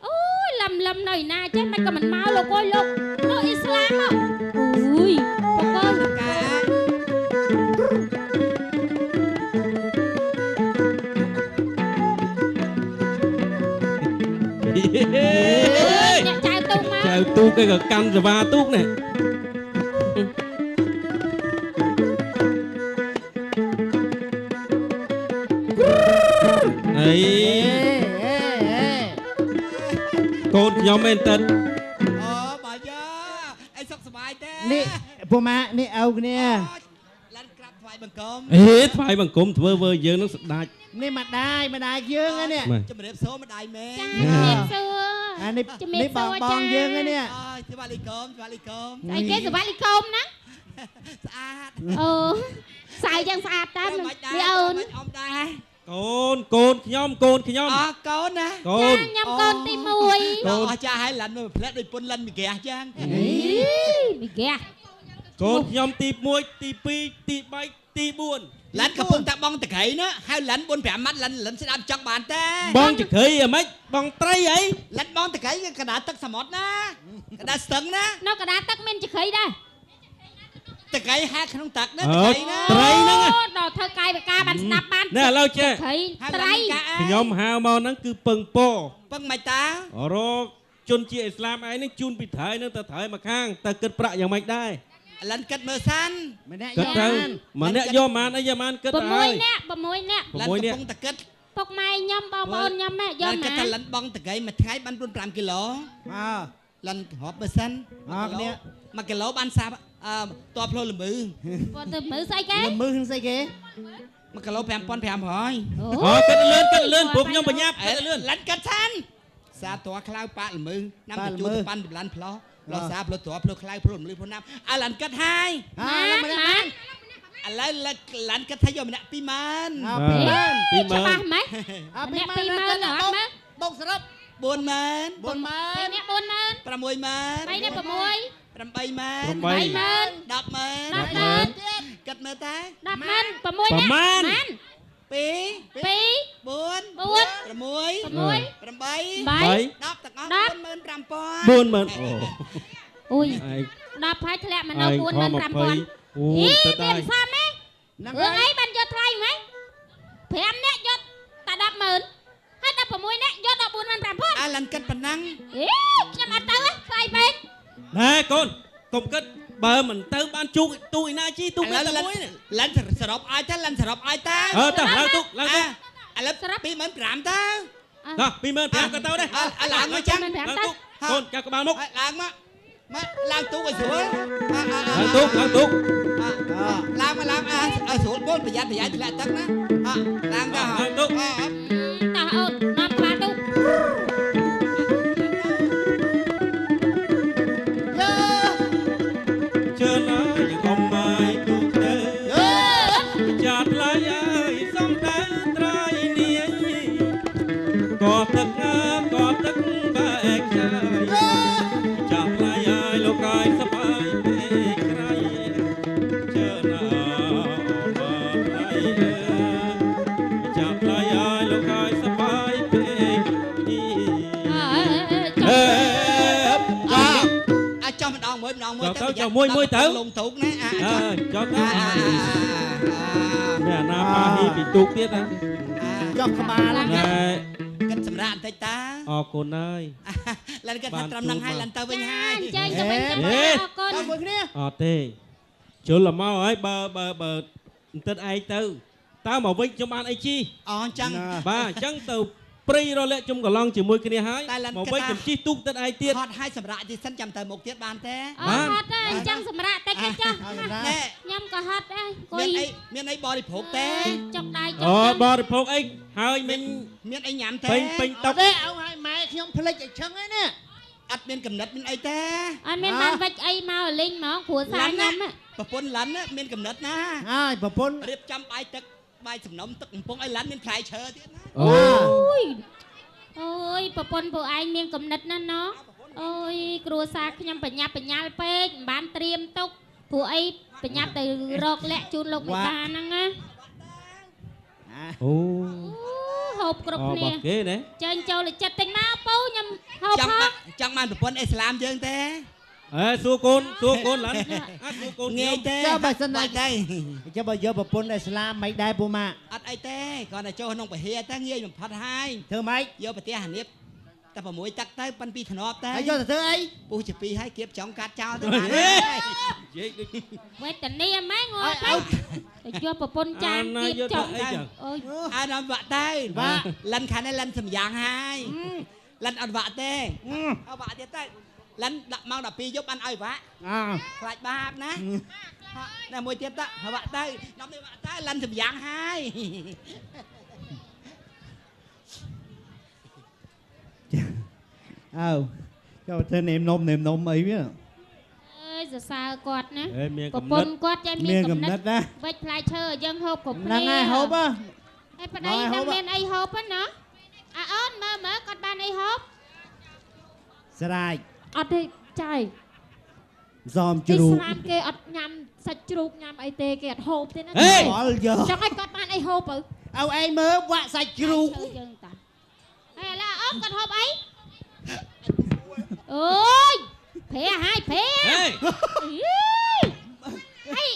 អូយលំនៅណាចេះមិនក៏មិនមកលោកអើយលោកអ៊ីស្លាមមកអូយពុកអើយកាអ្នកចៅទូកគេក៏កាន់សេវាទូកនេះអីកូនខ្ញុំមែនតើអូបើយ៉ាអីសុខសប្បាយទេនេះពួកម៉ានេះអោគ្នាឡានក្រាបថ្វាយបង្គំថ្វាយបង្គំធ្វើវើយើងនឹងស្ដាច់នេះម្ដាយយើងនេះជំរាបសួរម្ដាយមែនជំរាបសួរអានេះបងយើងនេះសវ៉ាលីគុំអីគេសវ៉ាលីគុំណាស្អាតអូស្អីយ៉ាងស្អាតតាមនេះអូនអមដែរកូនខ្ញុំកូនណាកូនខ្ញុំកូនទី1កូនអស់ចាស់ហើយឡានមើលផ្លែដូចពុនឡានមីហ្គាសចឹងមីហ្គាសកូនខ្ញុំទី1ទី2ទី3ទី4ឡានកំពុងតែបងតកៃណាហើយឡាន4 5ម៉ាត់ឡានស្ដាប់ចង់បានទេបងចក្រីអ្ហ្មិចបងត្រីអីឡានបងតកៃកណ្ដាលទឹកសមុទ្រណាកណ្ដាលស្ទឹងណានៅកណ្ដាលទឹកមានចក្រីដែរ តកៃហាក្នុងតាក់ណាត អើ កៃណា ត្រីហ្នឹង ដល់ធ្វើកាយវិការបានស្ដាប់បាន ណែឥឡូវចេះ ត្រីត្រី ខ្ញុំហៅមកហ្នឹងគឺពឹងពោ ពឹងមិនតា រកជនជាអ៊ីស្លាមឯងហ្នឹងជូនពីត្រើយហ្នឹងទៅត្រើយមកខាងទៅគិតប្រាក់យ៉ាងម៉េចដែរ ឥឡូវគិតមើលសាន ម្នាក់ គិតទៅម្នាក់យកម៉ានអីយ៉ាងម៉ានគិតទៅហើយ 6នាក់ ឥឡូវ 6នាក់ កំពុងតែគិត ពុកម៉ែខ្ញុំបងប្អូនខ្ញុំយក គិត មក ថាលិនបងតកៃមួយថ្ងៃបាន5គីឡូ អើ លិនរាប់មើលសិន គ្នា 1គីឡូបានសាបតបផ្លោល្មឺ ប៉ុន្តែមើលស្អីគេ ល្មើស្អីគេ 1គីឡូ5500 អូគិតលឿនពួកខ្ញុំបញ្ញាប់គិតលឿន លិនគិតសានសាតួខ្លៅប៉ាល្មឺណាំទៅជួប៉ាន់ចម្លាន់ផ្លោលោសាផ្លោតួផ្លោខ្លៅផ្លោល្មឺផងណាំឥឡូវគិតហើយ ម៉ានម៉ាន ឥឡូវលិនគិតថាយកម្នាក់20000 អើ20000 ច្បាស់ម៉េច អើ ម្នាក់ 20000 20000អត់មើល បូកសរុប 40000 40000 អ្នក40000 60000 3អ្នក6 80000 8 30000 100000គិតមើលតា 100000 6 ប្រ អ្នក មាណ ម៉ាន 2 2 4 4 6 6 8 3 10ទាំងអស់ 10 45000 40000អូ អូយ ឯង 10ហើយធ្លាក់មកនៅ ឯង 45000 អូ អី ទៅ មាន ដែរ សាមទេ ហ្នឹង រឿង ហើ អី យ បានយកថ្លៃហ្មង5នាក់យកតែ100000ហើយ16នាក់យកដល់45000 អាលិនគិតប៉ុណ្ណឹង អេខ្ញុំអត់ទៅទេស្អីពេក ណែកូនកុំគិតបើមិនទៅបានជូកទូឯណាជីទូតែតែមួយនេះ លិនសរុបឲ្យតាលិនសរុបឲ្យតា អើទៅឡើងទុកឡើងទុក ឥឡូវ25000តា តោះ25000ក៏ទៅដែរ ឡើងមកចាំ ឡើងទុកកូនចាប់ក្បាលមុខ ឡើងមកឡើងទូឲ្យស្រួល ឡើងទុកឡើងទុក ឡើងមកឡើងឲ្យស្រួលបងប្រយ័ត្នធ្លាក់ទឹកណាឡើងទៅ ឡើងទុក តោះអូននាំក្បាលទៅ ជឿនអើយកុំមកទុកទៅចាត់ឡាយអើយសំដៅត្រៃនាយក៏ទឹកក៏ទឹកបែកចាយចាត់ឡាយអើយលោកកាយសបាយពេកក្រៃជឿនអើមកឡៃចាត់ឡាយអើយលោកកាយសបាយពេកនេះ អើ អាចុះម្ដងមួយទៅលងទូកណា ចុះទៅនេះអាណាប៉ាហ៊ីពីទូកទៀតណា ចុះក្បាល ណែ គិតសម្រាប់បន្តិចតា អរគុណហើយ លិនគិតថាត្រឹមហ្នឹងហើយលិនទៅវិញហើយ អញ្ចឹងទៅវិញទៅអរគុណ ដល់មួយគ្នា អត់ទេជុលមកហើយបើបន្តិចឯងទៅតើមកវិញខ្ញុំបានអីជី អញ្ចឹង បាទអញ្ចឹងទៅព្រៃរលាក់ជុំកន្លងជាមួយគ្នាហើយមកវិញខ្ញុំជីទូកទឹកឯងទៀត ហត់ឲ្យសម្រាប់ទីសិនចាំទៅមុខទៀតបានទេ អត់ហត់ទេអញ្ចឹងសម្រាប់តិចទៅចុះ ណែ ខ្ញុំក៏ហត់ដែរគួ មានអីបរិភោគទេ ចុកដៃចុក អូបរិភោគអីហើយមិញ មានអីញ៉ាំទេ ពេញ អ តុក ត់ទេឲ្យម៉ែខ្ញុំភ្លេចឲ្យឈឹងឯនេះ អត់មានកំណត់មានអីទេ អត់មានបានវិចអីមកលេងហ្មងគ្រួសារខ្ញុំ ប្រពន្ធលិនមានកំណត់ណា ហើយប្រពន្ធ រៀបចំបាយទឹកបាយសំណុំទឹកកំពង់ឲ្យលិនមានផ្លែឈើទៀតណា អូ អូយប្រពន្ធពួកឯងមានកំណត់ណាស់ណោះអូយគ្រួសារខ្ញុំបញ្ញាប់បញ្ញាល់ពេកមិនបានត្រៀមទុកព្រោះអីបញ្ញាប់ទៅរកលាក់ជូនលោកមេតាហ្នឹងណា អូ ហូបគ្រប់ អ គ្នា បគេណា ចេញចូលចិត្តទិញមកពូខ្ញុំហូបផង ចង់បានប្រពន្ធអ៊ីស្លាមយើងទេ អេសួរកូនឡានអត់សួរកូន ងាយទេ ចុះបើសិន បា ណា ច់ទេ ចុះបើយកប្រពន្ធឥស្លាមមិនដែរពូម៉ាក់ អត់អីទេគ្រាន់តែចូលក្នុងពហិយទៅងាយបំផុតហើយ ធ្វើម៉េច យកប្រទេសអានេះតែ6ទឹកទៅប៉ិន2ធ្នាប់ទៅ ហើយយកទៅធ្វើអី ពុះជា2ហើយគៀបចង់កាត់ចោលទៅបានហើយ និយាយដូច វេទនាម៉ែងល់ទៅទៅយកប្រពន្ធចាន ណា គៀប យក Dạ. ចុ ទៅ ក អីចឹង អូយ អានអត់វាក់ទៅលិនខាងនេះលិនសំយ៉ាងហើយលិនអត់វាក់ទេអត់វាក់ទៀតទៅលិនដាក់ម៉ោង12យប់បានឲ្យវាក់ អើ ខ្លាចបាបណាតែមួយទៀតទៅវាក់ទៅដល់នេះវាក់ទៅលិនសំយ៉ាងហើយ អើចូលធ្វើនេមនំអីវា អើយសរសើរគាត់ណា អេមាន ប្រ កំ ព ណត់ ន្ធគាត់ចេះមា មាន ន កំ កំ ណ ណ ត់ ត់ ណា វិចផ្លែឈើយើងហូបគ្រប់គ្នា ហ្នឹងហើយហូប ហើយប្តីនឹងមានអីហូបហ្នឹងណាអាអូនមើលគាត់បានអីហូប ស្រាយ អត់ទេចាយ សមជ្ អ៊ី រូក ស្លាមគេអត់ញ៉ាំសាច់ជ្រូកញ៉ាំអីទេគេអត់ហូបទេណា បល់យក ចង់ឲ្យគាត់បានអីហូបទៅ ឲ្យឯងមើលវាក់សាច់ជ្រូក ឈើយើងតាហើយឥឡូវអូនគាត់ហូបអីអូយព្រែហើយព្រែ ហេ អី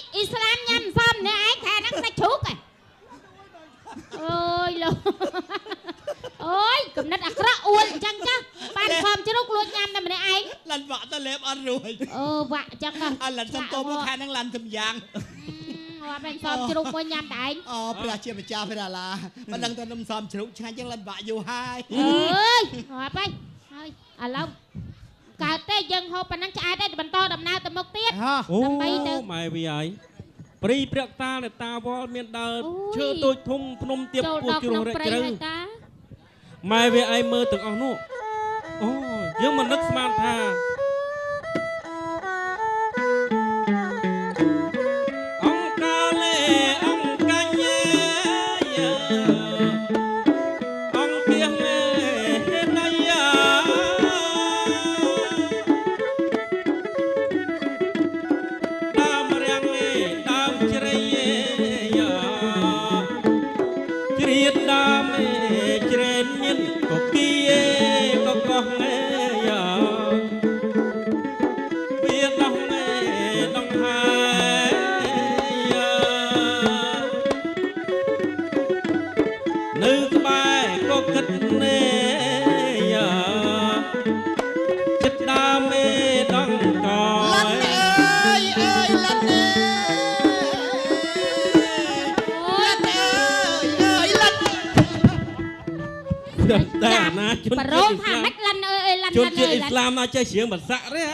ôi cầm nát ác rạ uốn chăng chăng ban phàm chứ lúc luôn nhằm nằm này anh លិនវ៉ាក់ទៅលេបអត់រួច vạ chăng à អលិនសំតោមកខាងហ្នឹងឡានសំយ៉ាង ban phàm chứ lúc luôn nhằm tại អូព្រះជាម្ចាស់ព្រះឡាមិនដឹងទៅនំសំជ្រុកឆ្ងាញ់ចឹងលិនវ៉ាក់យូរហើយ ơi họp ấy thôi à lâu cả tê dân hộp bằng năng trái đây bằng to đầm nào tầm một tiết អូម៉ែវាហើយព្រីព្រឹកតានៅតាវល់មានដើរឈើតូចធំភ្នំទៀប ចូល ពោះ ដល់ ជ្រុ ក្នុង ះរែក ព្រៃ ជ្រៅ ហើយតា ម៉ែវាឯងមើលទាំងអស់នោះអូយើងមិននឹកស្មានថាអង្គកាលេអង្គកាញ់អង្គគៀងណៃយ៉ាដើមរាំងដើមជ្រៃយ៉ាជ្រៀតដើមជ្រែនញិនក៏គីក៏កោះយ៉ាវាដោះដងហើយយ៉ានៅក្បែរក៏គិតយ៉ាចិត្តដើមដងកោ លិនអើយអើយលិនអើយលិនអើយអើយលិន តែអាណាជន bà ជាតិ rô ឥស្លា thả ម mắt lăn ơi lăn ជន lăn ជាតិ ơi ឥ lăn ស្លាមណាចេះច្រៀងភាសាទេ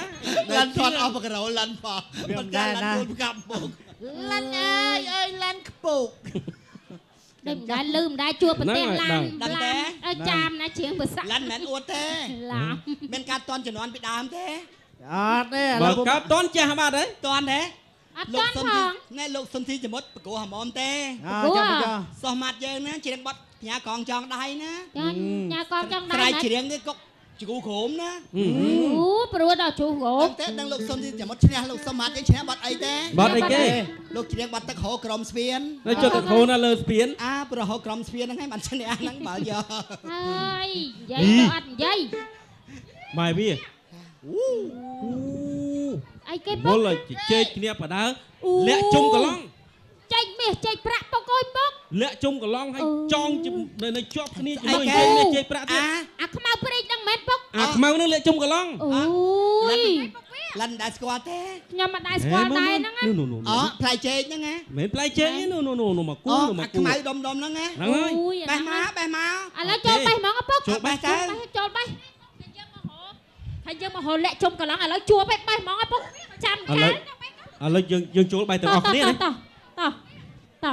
លិនថតអស់បក្រោលិនផងមិនកាលលិនគូនកាប់មុខលិនអើយអើយលិនខ្ពូក đừng đã lưm đã chua bật Nói tiền rồi, lan đằng lan té. ở chàm nó chuyện bật sẵn លិនមិនអួតទេ làm មានការតន់ជំនាន់ពីដើមទេ អត់ទេឥ បើ ឡូវ កាប់តន់ចេះបាត់ហើយ តន់ទេ ắt លោក con សុនធី phòng ណែលោកសុនធីចមុតបកោហមអមទេ អើចាំចុះ សោះម៉ាត់យើងណាច្រៀងបត់ផ្ញើកងចងដៃណា nhà con trong ស្រែ đây កច្រៀ này ងនេះកុកជគូក្រោមណា ú bữa đó chú ដឹង gỗ ទេដឹងលោកសុនធីចមុតឈ្នះលោកសុំម៉ាត់យើងឈ្នះបត់អីទេ បាត់អីគេ លោកច្រៀងបត់ទឹកហូរក្រមស្ពាន នៅចុះកខូនណាលើស្ពាន អាប្រហូរក្រមស្ពានហ្នឹងហើយបានឈ្នះហ្នឹងបើយក ơi dây Ý. đó anh dây ម៉ែវា ai cái មុ bốc លជែកគ្នាបដើលាក់ជុំកន្លង chạy mẹ chạy prạ bốc ơi bốc លាក់ជុំកន្លងហើយចងនៅជាប់គ្នាជាមួយ អីគេ នេះជែកប្រាក់ទៀត អា à không mau prây đang mệt bốc អាខ្មៅនឹងលាក់ជុំកន្លង ôi លិនដែរស្គាល់ទេ nhưng mà đại squad đây nó នោះ អូផ្លែចេកហ្នឹងណា មិនផ្លែជែកនោះមកគូ អូ នោះមក អា គូ ខ្មៅដុំហ្នឹងណា ហ្នឹងហើយ ui បេះមកបេះមក à lấy cho bay món bốc Cho bay cái. cho bay thay dương mà hồ lẹ chung cả lắm à lấy chua bay bay món bốc trăm ឥឡូវ cái ឥឡូវយើងចូលបាយទាំងអស់គ្នាណា tỏ tỏ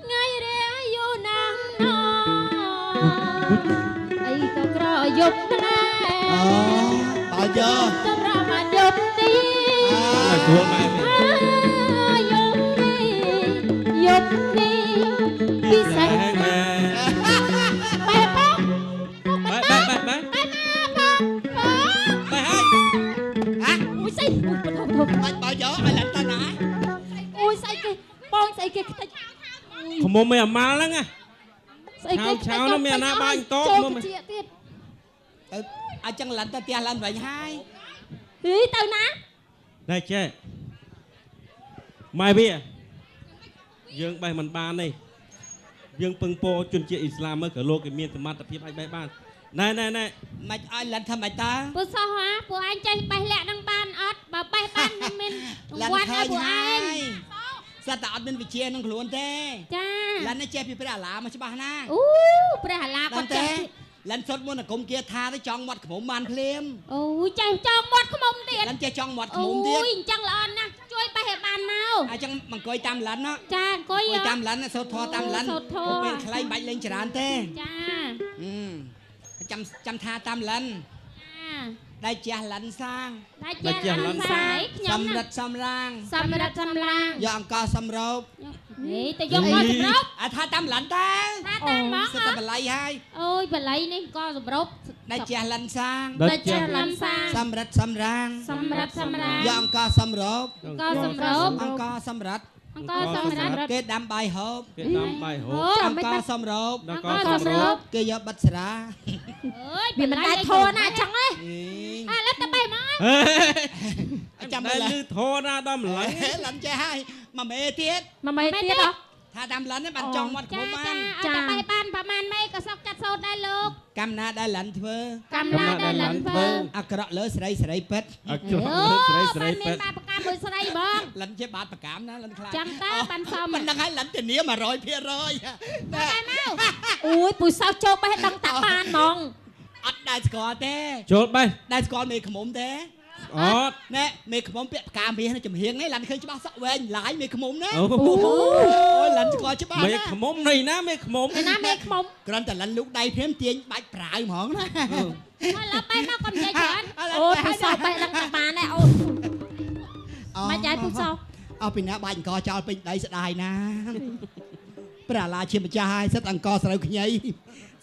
ngày ra vô nàng nó ấy có cờ dục nè អូបើយក tâm ra mà dục đi ហើយខ្លួនម៉ែវិញ dục đi dục đi đi sạch ហេ bay bốc បែប bay mà bốc បែហើយ ui say ui thôi thôi បាច់បើយកឲ្យលិនទៅណា ui say kìa bon say kìa ខមុំមិនអាម៉ាល់ហ្នឹងណា say kìa Cháo nó mẹ na ba anh to cho luôn mà. chị tiết ទៅអាចចឹងលិនទៅផ្ទះលិនវិញហើយ ý tao ná តែចេះម៉ែវាយើងបេះមិនបានទេយើងពឹងពោជនជាតិអ៊ីស្លាមមើលក៏លោកគេមានសមត្ថភាពអាចបេះបានណែ មិនឲ្យលិនធ្វើម៉េចតើ bữa sau hả bữa anh chơi bay lẹ đang ban ớt bà bay ban mình លិន quan ឃើ ai ញ bữa ហើយ anh សិតតែអត់មានវិជាក្នុងខ្លួនទេ cha លិននេះចេះពីព្រះអាឡាមកច្បាស់ណា ú bữa hà la ដឹង con ទេ chơi លិនសុតមុនអាគមគាថាទៅចង់មាត់ខ្មុំបានភ្លាម ui chơi cho mót không ông tiền លិនចេះចង់មាត់ខ្មុំទៀត ui chẳng là anh nè chui bay hệ bàn nào អញ្ចឹងមកអង្គុយតាមលិនណា cha coi អង្គុយ giờ តាមលិនសូត្រធម៌តាមលិន សូត្រធម៌ ពុកពេលខ្លីបាច់លេងច្រើនទេ cha ចាំថាតាមលិន cha ដែលជះលិនសាង đã Đã chơi chơi lần lần phải សំ nhóm រិ nè ទ្ធសំរាង xăm rạch xăm lang យកអង្ករសំរោប នេះទៅយកមកសម្រុប អាថាតាមលិនតើ ថាតាមហ្មង សិតតែបល័យហើយ អូយបល័យនេះក៏សម្រុប ដែលជះលិនសាង ដិ តែ ត ចេ ចេះ ះលំសាង សំរិទ្ធសំរាង សម្រាប់សម្រាប់ យកអង្ករសំរោប ក៏សម្រុប អង្ករសំរិទ្ធ ក៏សម្រាប់ គេដាំបាយហូប គេដាំបាយហូប អ អ ង្ករសំរោប ដល់ ក៏ ក៏ សម្ សម្ រុ រុប ប គេយកបិទស្រា អើយវាមិនដែរធរណាចឹងទេអាឡិតទៅបាយមក ហេ ចាំ ចាំ មើល លឺធរណាដល់ម្ល៉េះ លិនចេះហើយ mà mẹ tiết មកមេទៀតហ៎ tha đam lấn ấy bạn trong mặt ចា của ចា bạn អត់តែបែបបានប្រហែលមេក៏សក់កាត់សូត្រដែរលោក cam na đai lấn thưa កំណាដែរលិនធ្វើ à cọ lỡ sấy pet អត់ចូលស្រីស្រី មា ពេ ន ទ្យ បាបកាមួយស្រីបង lấn chế bát bạc cam na lấn khai ចាំតាបានសម mình đang hay lấn tiền nia mà rồi phía rồi តែមកអូយពូសោចូលបេះដឹងតាបានហ្មង ắt đai score thế ចូលបេះ đai score mẹ khổng thế អត់ nè mẹ khổng bẹ cam mẹ nó chùm hiếng ấy lấn khơi cho bác sợ về lái mẹ khổng nè អូ ôi lấn score chứ bác មេខ្មុំនេះណាមេខ្មុំ ឯណាមេខ្មុំ còn ta lấn lúc đây phím tiền bạch prải mỏng nè ហើយឡើបេះមកកុំនិយាយច្រើនអូយពូសោបេះដឹងតាបានដែរអូនមកចាយពូសោ ao pin nè bạch co cho pin đây sẽ đài nè bà là chim cha hai rất ăn co sao khi nhây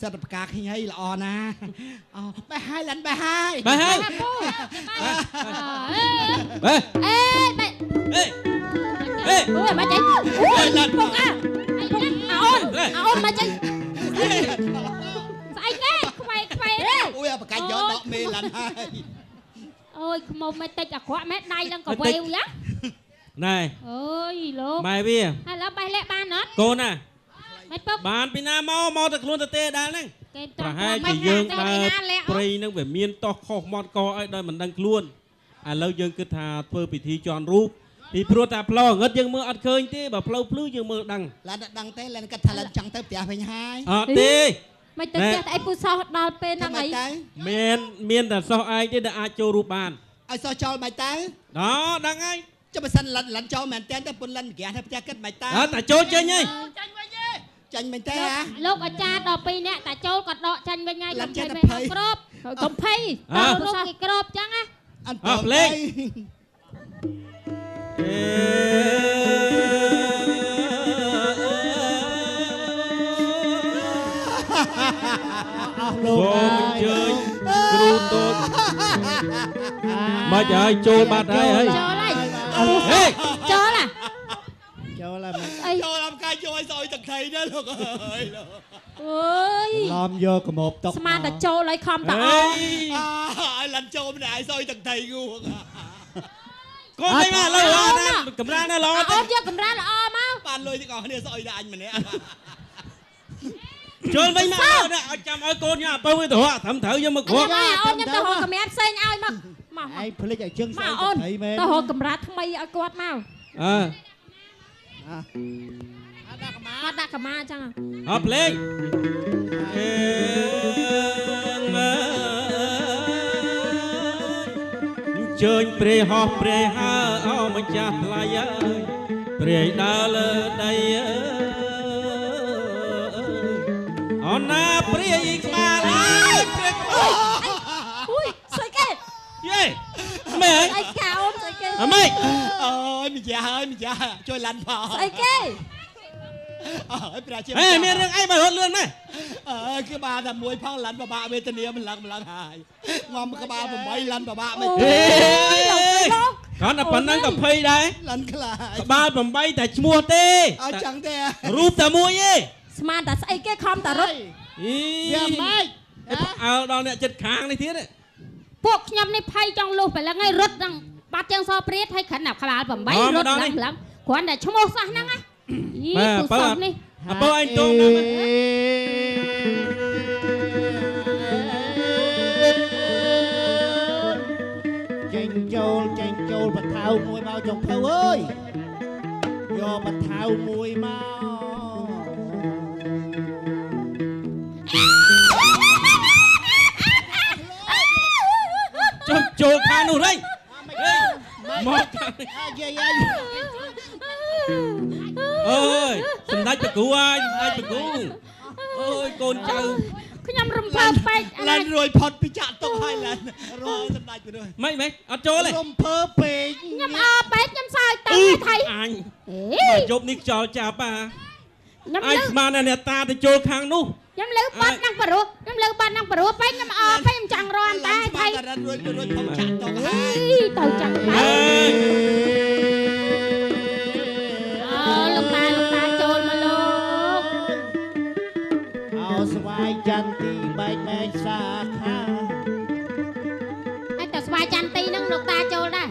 rất là cá khi nhây là o nè bà hai lần bà hai បេះហើយ ពូ បេះ អេបេះ អេអេ អូយមកចាយអូយពុកអាអូនមកចាយស្អីគេខ្វែខ្វែទេ ui bà cạnh gió đọ mê lần hai អូយខ្មុំមិនតិចអាក្រក់ម៉ែដៃឡើងក៏វែវយ៉ា ណែ អើយលោក ម៉ែវា ហើយឡើបេះលាក់បានអត់ កូនណា មិនពុក បានពីណាមកតែខ្លួនទៅទេដែរហ្នឹង គេ ប្រហែលជាយើងដើរព្រៃហ្នឹងវាមានតោះខុសមាត់កអីដោយមិនដឹងខ្លួនឥឡូវយើងគិតថាធ្វើពិធីជន់រូបពីព្រោះតែផ្លូវងឹតយើងមើលអត់ឃើញទេបើផ្លូវភ្លឺយើងមើលដឹង lần đăng té lần cắt thà lần chẳng tới bẻ với hai អត់ទេ មិនទៅផ្ទះតែអីពូសោះដល់ពេលហ្នឹងអី មានតែសោះឯងទេដែលអាចចូលរូបបាន ai sao cho mày tới ដល់ដឹងហើយ cho mày săn lần cho mày tên tới bốn lần ghé theo bẻ kết mày អើ tới តែចូលចេញហើយ tranh mày té à លោកអាចារ្យដល់2នាក់តែចូលក៏ដកចាញ់វិញហើយកុំភ័យ ល មិន ភ័យ ក្របកុំភ័យតើពូសោះគេក្របចឹងណា ăn À, lên. đây អេ លោក សូមអញ្ជើញគ្រូតូចមកហើយចូលបាត់ហើយ ចូលហើយ ហេ ចូលហ่ะ ចូលហើយ អី cho làm cái cho ai rồi thằng thầy đó luôn ơi អើយ ឡំយកកមុំតុក ស្មានតែចូលហើយខំតអ ai lần cho mình ai rồi thằng thầy ngu កូនវិញមកលើអត់ណាកម្រាស់ណាល្អ អូ ទេ នយកកម្រាស់ល្អមក បានលុយទាំងអស់គ្នាសអុយតែអញម្នាក់ ចូលវិញមកឲ្យចាំឲ្យកូនញ៉ាំទៅវិញទៅត្រឹមត្រូវយកមកគ្រាប់ អូនខ្ញុំទៅរកកម្រាស់ផ្សេងឲ្យមកមក ឯងភ្លេចឲ្យជើងស្អី មកអូន ទៅមែន ទៅរកកម្រាស់ថ្មីឲ្យគាត់មក អើ គាត់ដាក់កម្រាស់អញ្ចឹង អត់ភ្លេចអេជើញព្រៃហោះព្រៃហើអោម្ចាស់ថ្លៃអើយព្រៃដើរលើដីអើអូនណាព្រៃក្បាលអើយព្រៃក្បាល អូយស្អីគេ យេមែន អីកៅអូនស្អីគេ អមេ ơi mình già chơi lăn phò ស្អីគេ bây giờ ហេមានរឿងអីបើរត់លឿនម៉េច cái ba là muối phong lăn bà bạ bên tên mình lần hài ngon cái ba mà mấy lăn bà bạ mình ហេគាត់តែប៉ុណ្ណឹងក៏ភ័យដែរ lăn cái lại ក្បាល8តែឈ្មោះទេ ở chẳng thế រូបតែមួយទេ ស្មានតែស្អីគេខំតែរត់ អី យ៉ាម៉េច អើដល់អ្នកចិត្តខាងនេះទៀត ពួកខ្ញុំនេះភ័យចង់លុះប្រឡឹងឲ្យរត់ដល់បាត់ជើងសព្រាតឲ្យខិនអាក្បាល8រត់ឡើងឡើងគ្រាន់តែឈ្មោះសោះហ្នឹងណាយីពូសោះនេះ អពើអញតងណាមើល ចេញចូលបថៅមួយមកចុងភៅអើយយកបថៅមួយមក ចូលខាងនោះរេមកខាងនេះ យាយ អើយសម្ដេចប្រគូហើយសម្ដេចប្រគូអើយកូនចៅ ខ្ញុំរំភើបពេក lăn rồi phật bị chặt tóc hai lần rồi sắp đạch rồi ម៉េចអត់ចូលទេ រំភើពេក ខ្ញុំអើពេកខ្ញុំសើចតាំងថៃ អញ អេ មកយប់នេះខ្យល់ចាប់អា ខ្ញុំ អញ លើ ស្មានតែអ្នកតាទៅចូលខាងនោះ ខ្ញុំលើបាត់នឹងបរោះខ្ញុំលើបាត់នឹងបរោះពេកខ្ញុំអើពេកខ្ញុំចង់រាន់តែ lăn ថៃ ba lăn rồi phong chặt tóc អី hai ទៅចឹងទៅ អើយ អើលោកតាចូលមកលោក អោស្វាយចន្ទទីបែកមែកសាខា ឲ្យតែស្វា វាយចន្ទទីនឹងលោកតាចូលដែរ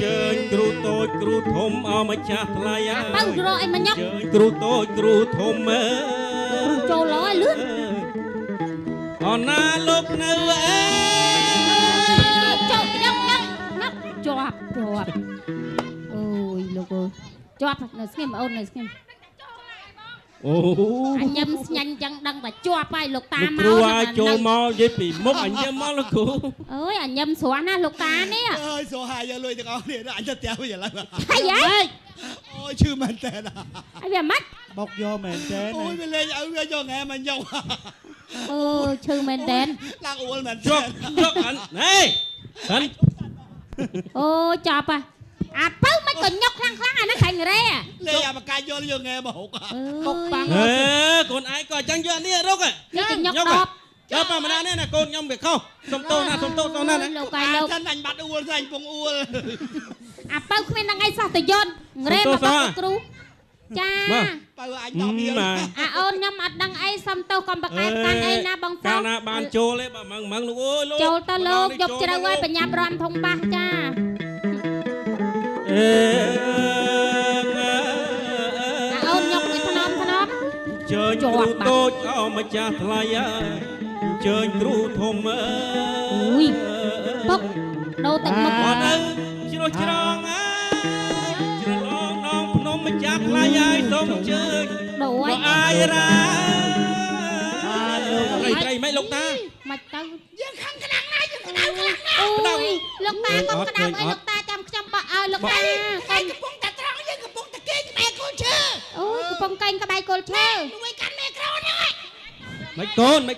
ជើញគ្រូតូចគ្រូធំអម្ចាស់ថ្លៃអើ ទៅរកអីមកញឹក ជើញគ្រូតូចគ្រូធំអើ ចូលឡឲ្យលឿន អណាលោកនៅអេ ចូលញឹកជាប់អូយលោកអើយជាប់នៅស្ងៀមអូននៅស្ងៀម អូ អញញឹមស្ញាញ់ចឹងដឹងតែជាប់ហើយលោកតាមក គ្រូឲ្យចូលមកនិយាយពីមុខអញញឹមមកលោកគ្រូ អើយអញញឹមស្រស់ណាស់លោកតានេះ អើយសូហាយកលុយទាំងអស់នេះអញទៅផ្ទះវិញឥឡូវ ហើយហី អូយឈឺមែនតើ ហើយវាមិន បុកយកមែនទេ អូយវាលេងឲ្យវាយកងែមកយក អូឈឺមែនតែន ឡើងអួលមែន ជក់អញហេអញ អូចាប់អាពៅមិនក៏ញុកខ្លាំងអាហ្នឹងខាញ់រ៉េ លេងអាបកាយយកងែមកហុក បុកបាំង ហេកូនឯងក៏អញ្ចឹងយកនេះរុក នេះគេញុកដប ដល់ប៉ាម្នាក់នេះណាកូនខ្ញុំវាខុសសុំទោសណា លោកកាយលោក ថាអញបាត់អួលថាអញពងអួល អាពៅគ្មាននឹងអីសោះទៅយន់រ៉េមកបាក់គ្រូចា បើអញដល់វា អាអូនខ្ញុំអត់ដឹងអីសុំទោសកុំប្រកែកកាន់អីណាបងសោ កាលណាបានចូលទេបើម៉ងលោកអើយលោក ចូលទៅលោកយកជ្រៅឲ្យបញ្ញាប់រំធំបាសចា អេ អាអូនញុកមួយថ្នម ជើញគ្រូតូចអម្ចាស់ថ្លៃអើយជើញគ្រូធំអើ អូយពុកដូរតែមុខ អត់ទៅជ្រោះច្រងអើយជ្រលងនងភ្នំម្ចាស់ថ្លៃអើយសូមជើញ ដូរ លោកអាយរ៉ាត្រីមិនលោកតា មិនទៅ យើងខាងក្តាំងណាយើងក្តាំងខ្លាំងណា អូយលោកតាកុំក្តៅអីលោកតាចាំខ្ញុំបក់ឲ្យលោកតា តែកំពុងតែត្រង់យើងកំពុងតែគេក្បែរកូនឈើ អូយកំពុងកេងក្បែរគល់ឈើ មួយកាន់មេក្រូហ្នឹងហើយ មិនកូនមិន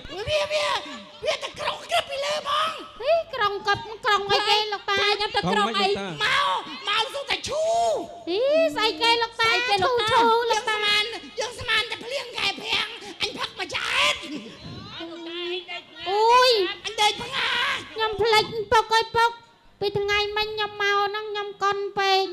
វាតែក្រុងក្រឹបពីលើហ្មង ហីក្រុងកប់ក្រុងអីគេលោកតាខ្ញុំទៅក្រុងអី មកសុំតែឈូ ហីស្អីគេលោកតាគេលោកតាលោកតា យើងស្មានតែភ្លៀងកែប្រាំងអញផឹកមួយចែក អូយ អញដេកផងា ខ្ញុំភ្លេចពុកអើយពុកពីថ្ងៃមិញខ្ញុំមកហ្នឹងខ្ញុំកុនពេក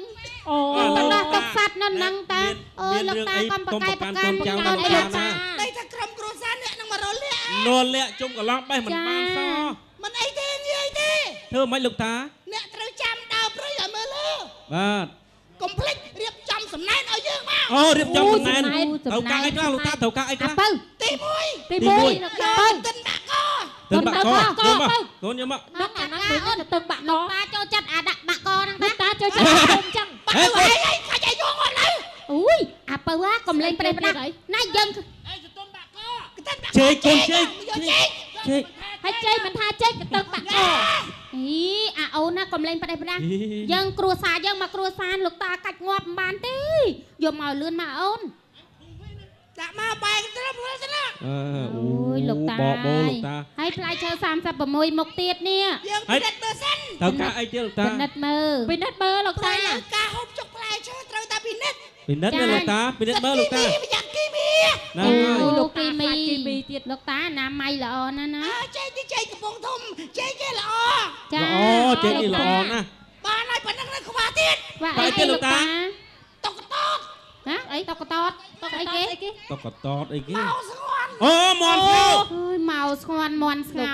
អូទៅដោះទុកសัตว์នៅហ្នឹងតាអូយលោកតាកុំប្រកែកប្រកាន់ចៅអីលោកតា តែថាក្រុមគ្រួសារអ្នកនឹងមករលាក់ លលាក់ជុំកន្លងបេះមិនបានសោះ មិនអីទេងាយទេ ធ្វើមិនលោកតា អ្នកត្រូវចាំដើរព្រៃឲ្យមើលលើ បាទ កុំភ្លេចរៀបចំសំណែនឲ្យយើងមក អូរៀបចំសំណែនត្រូវការអីខ្លះលោកតាត្រូវការអីខ្លះ បើ ទី1 ទី1លោកតាបើ ទិនបាក់ក ទៅបាក់កកូនយកមក លោកតាអូនទៅបាក់កតាចូលចិត្តអាដាក់បាក់កហ្នឹងតាចូលចិត្តខ្ញុំចឹង បាក់កអីខាច់ឲ្យយកអត់ឡើយ អូយអាពៅហ่าកំលេងប្រេះប្រដាណាយើង អីទិនបាក់កទិនបាក់ ជេកកូនជេក ជេក ហើយជ័យមិនថាជ័យក៏ទៅបាក់កអីអាអូនណាកំលេងប្រេះប្រដាយើងគ្រួសារយើងមកគ្រួសារលោកតាកាច់ងាប់មិនបានទេយកមកលឿនមកអូន ដាក់មកបែកត្រឹមទៅណា អូយលោកតា បបោលោកតា ហើយផ្លែឈើ36មុខទៀតនេះ យើងពិនិត្យមើលសិន ត្រូវការអីទៀតលោកតា ពិនិត្យមើលលោកតា ការហូបចុកផ្លែឈើត្រូវតែពិនិត្យ ពិនិត្យណាលោកតាពិនិត្យមើលលោកតា ប្រយ័ត្នគីមី ណា អូលោកគីមីទៀតលោកតាអនាម័យល្អណាស់ណា ជ័យទីជ័យកំពុងធំជ័យគេល្អ ចា ល្អជេកនេះល្អណាស់ បានហើយប៉ុណ្ណឹងនៅខ្វះទៀត បាទអីគេលោកតា តុកតត ណាអីតកតតអីគេ តុកតតអីគេ មកស្ងន់ អូមន់ស្ងោ អើយមកស្ងន់មន់ស្ងោ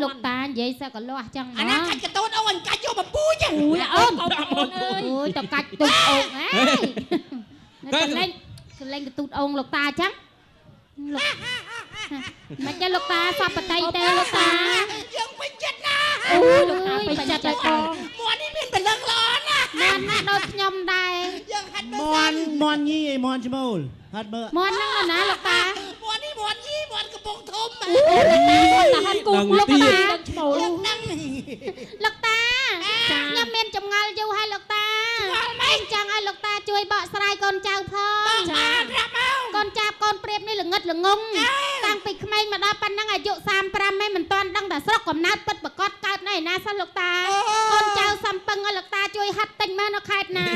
លោកតានិយាយសឹកកលាស់ចឹង អាណាកាច់កតូនអូនកាច់យកមកពូជ អូយអូនអូយតកាច់ទុកអូងហើយកលេងកទូតអូងលោកតាចឹងលោកមិនចឹងលោកតាសពតៃទេលោកតា យើងពេញចិត្តណា អូយលោកតាពេញចិត្តហើយកង មួននេះមានពលឹងល្អណាស់ មន់ណាដូចខ្ញុំដែរ យើងហាត់មើ ម ល ន់មន់ញីឯមន់ឈ្មោលហាត់មើល មន់ហ្នឹងណាលោកតា មួននេះមួនយីមួនកំពុងធំ អូយតាហាត់គូលោកតា យើងដឹង លោកតាខ្ញុំមានចម្ងល់យូរហើយលោកតាអញ្ចឹងឲ្យលោកតាជួយបកស្រាយកូនចៅផង ចាប្រាប់មក កូនចាប់កូនព្រាបនេះល្ងិតល្ងងតាំងពីក្មេងមកដល់ប៉ុណ្ណឹងអាយុ35ឯងមិនទាន់ដឹងតែស្រុកកំណើតពិតប្រកបកើតនៅឯណាសោះលោកតាកូនចៅសំពឹងឲ្យលោកតាជួយហាត់ទិញមើលនៅខេត្តណា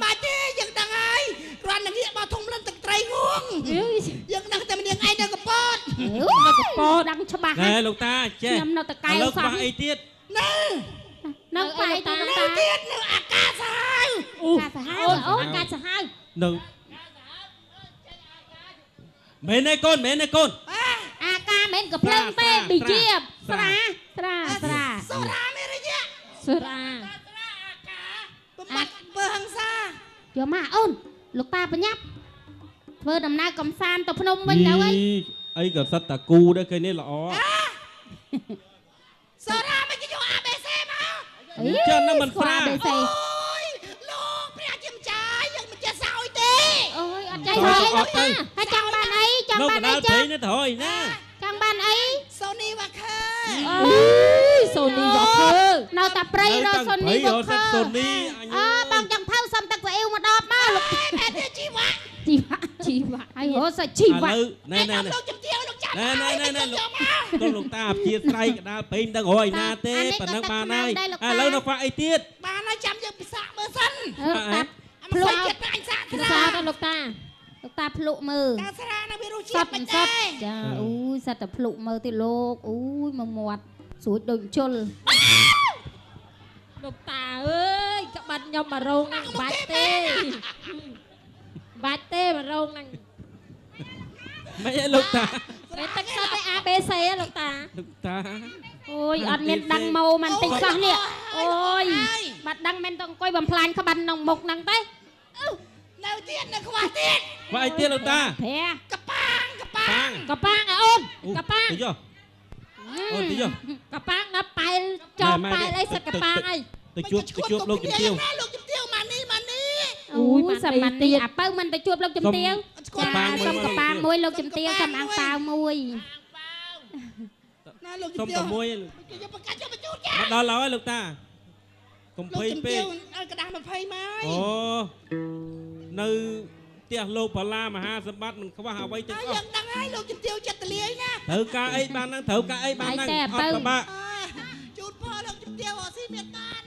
បាច់ទេយើងដឹងហើយគ្រាន់តែងាកមកធំលិនទឹកត្រីងងយើងដឹងតែម្នាងឯងនៅកពត នៅកពោដឹងច្បាស់ ណែលោកតាចេះ ខ្ញុំនៅតកែ ឥ វ ឡូវ សោះ ខ្វះអីទៀត នៅ នៅផ្លែតា នៅ តា ទៀតនៅអាកាសហើយ កាសាហាវអូនកាសាហាវ នៅមែនទេកូនមែនទេកូន អាកាមិនក៏ភ្លើងទេប៊ីជាស្រា សូរ៉ាមេរិយៈ សុរា បំបត្តិបើហង្សា យកមកអូនលោកតាបញ្ញាប់ធ្វើដំណើរកំសាន្តទៅភ្នំវិញទៅអី អីក៏សិតតាគូដែរឃើញនេះល្អ សូរ៉ាមិនគេយក ABC មក ចឹងហ្នឹងមិនស្រា អូយ លោកព្រះជាម្ចាស់យើងមិនចេះសោយទេ អូយអត់ចៃហើយលោកតាហើយចង់បានអីចង់ នៅ បា បណ្ នអី ដាល ចឹ ព្រៃ ង នេះទៅហើយណា ចង់បានអី Sony Walker អូយសូនីវ៉ាខឺនៅតែព្រៃរកសូនីវ៉ាខឺ សូនីអញ បងចង់ផៅសុំទឹកស្អ៊ីវមកដល់មកលោក តែទៅជីវៈ ជីវ៉ាហើយរសាជីវ៉ា ណែណែ លោកជំទាវលោកចាស់ ណែលោកតាអព្យាស្រ័យកដាលព្រៃមិនដឹងរយណាទេប៉ុណ្ណឹងបានហើយឥឡូវនៅខ្វះអីទៀត បានហើយចាំយើងពិសាមើលសិន តា ភ្លុកចិត្តអញសាក ពិ ស្រា សាដល់លោកតាភ្លុកមើល តាស្រានៅវារស ស ជាតិ ត មិន ស ទេ តចាអូយសត្វតែភ្លុកមើលទីលោកអូយមកមាត់ស្រួចដូចជុលលោកតាអើយក្បាត់ខ្ញុំមករោងហ្នឹងបាច់ទេបាច់ទេមករោងហ្នឹង មិនអីលោកតា តែទឹកសតតែ ABC លោកតា លោកតា អូយអត់មានដឹងម៉ូមិនតិចសោះនេះអូយបាត់ដឹងមិនទៅអង្គុយបំផ្លាញក្បាត់ក្នុងមុខហ្នឹងទេ នៅទៀតនៅខ្វះទៀត ខ្វះអីទៀតលោកតា ព្រះ កប៉ាង ប៉ាង កប៉ាងអូនកប៉ាង ទៅយកអូនទៅយក កប៉ាងដល់ប៉ែលចោលប៉ែលអីសិតកប៉ាងអី ទៅជួបលោកជំទាវ លោកជំទាវមកនេះ អូយសាមញ្ញនេះអាបើមិនទៅជួបលោកជំទាវចាសុំកប៉ាងមួយលោកជំទាវសុំអាំងប៉ាវមួយ ណាលោក សុំ ជំទាវ តែមួយ យកប្រកាសយកបញ្ជូនចា មកដល់ហើយលោកតាកុំ លោក ភ័យ ជំ ពេ ទា ក វឲ្យកដាស់20មក អូនៅផ្ទះលោកបាឡាមហាសម្បត្តិមិនខ្វះអ្វីទាំងអ យើ ស់ ងដឹងហើយលោកជំទាវចិត្តទលាយណា ត្រូវការអីបានហ្នឹងត្រូវការអីបានហ្នឹងអត់ពិបាក ជូនផលលោកជំទាវអត់ស៊ីមានបាន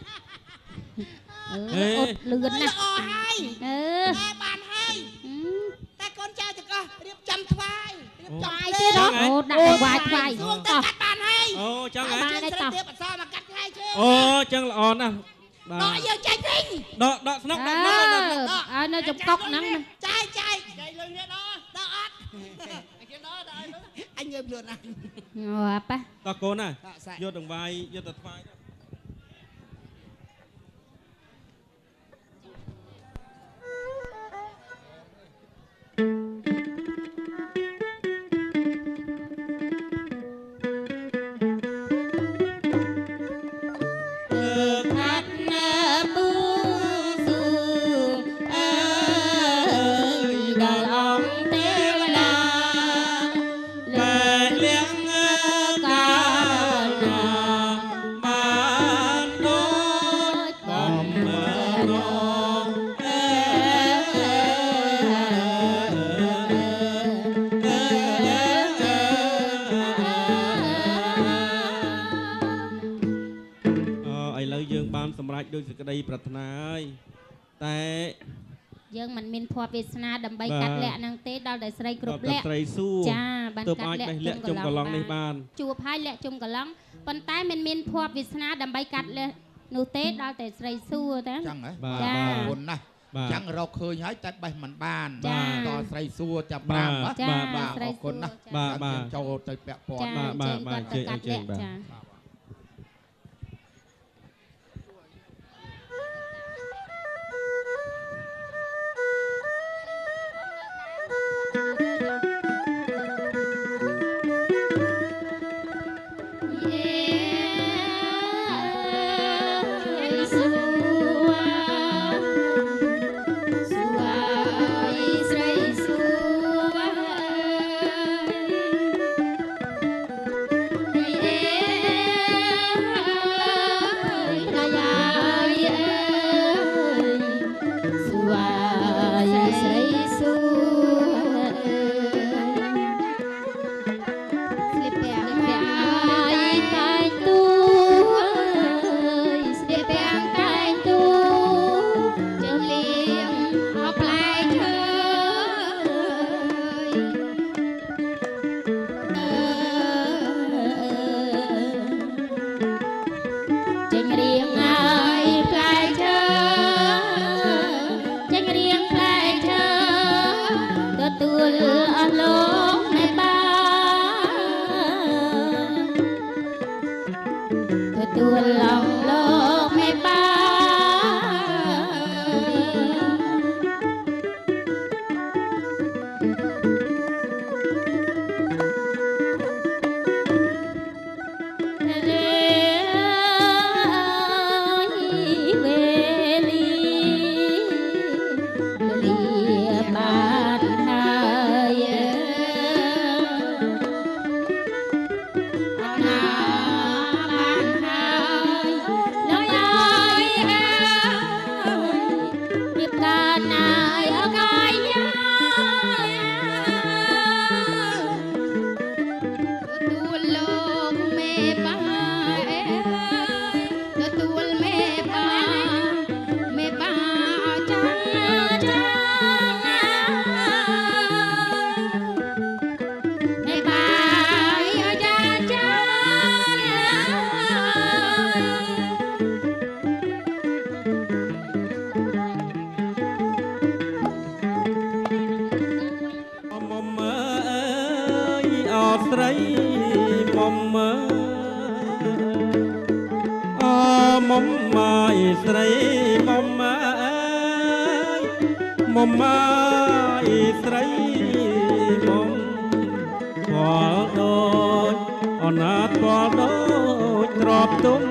អឺអត់លឿនណាស់ ល្អហើយ អឺ តែបានហើយតែកូនចៅទាំងអស់រៀបចំថ្វាយរៀបចំ បាយទៀតអូដាក់ទៅវាយថ្វាយ សួងទៅកាត់បានហើយ អូចឹងហ៎ បានទេតោះ ទៀតអត់សល់មកកាត់ថ្ងៃជើង អូចឹងល្អណាស់បា ដក ទ យើងចាច់វិញ ដកស្នុក អើ ដកស្នុក ឲ្យនៅចំកុកហ្នឹង ចាយចាយលុយនេះដកអត់គេដកអញងើបលឿនណាស់ អូប៉ះ តោះកូនណា ដកសាច់ យកដង្វាយយកទៅថ្វាយ ខាត់ណាប៊ូស៊ូអើយដល់អង្គទេវតាលើលៀងកាលណាបានដូចបំរើរអឥឡូវយើងបានសម្រេចដោយសេចក្តីប្រាថ្នាហើយតែ យើងមិនមានភ័ព្វវាសនាដើម្បីកាត់លាក់ហ្នឹងទេដល់តែស្រីគ្រប់ ដល់ លាក់ ត្រីសួរ ចាបាន ទើប កាត់ អាច លាក់ បេះលាក់ជុំកន្លងនេះបាន ជួបហើយលាក់ជុំកន្លងប៉ុន្តែមិនមានភ័ព្វវាសនាដើម្បីកាត់លាក់នោះទេដល់តែស្រីសួរតា ចឹងហ៎ បាទ ចា អរគុណណាស់ បាទ ចឹងរកឃើញហើយតែបេះមិនបាន ចា ដល់ស្រីសួរចាប់ បាទ 5ណា ចា បាទ ស្រី អរគុណណាស់ សួរ បាទបាទ ចូលទៅពាក់ព័ន្ធ ចា បាទ ជើង បាទ គាត់ទៅកាត់ ជើង លាក់ បាទ ចា ចេញរៀងហើយផ្លែឈើចេញរៀងផ្លែឈើទទួលអស់លោកនៃបានទទួលអស់លោក បាទទួលមេបាមេបាចាំមេបាស្រីមុំមុំម៉ាយស្រីមុំមុំម៉ាយស្រីមុំពលដូចអណាតពលដូចទ្របទុំ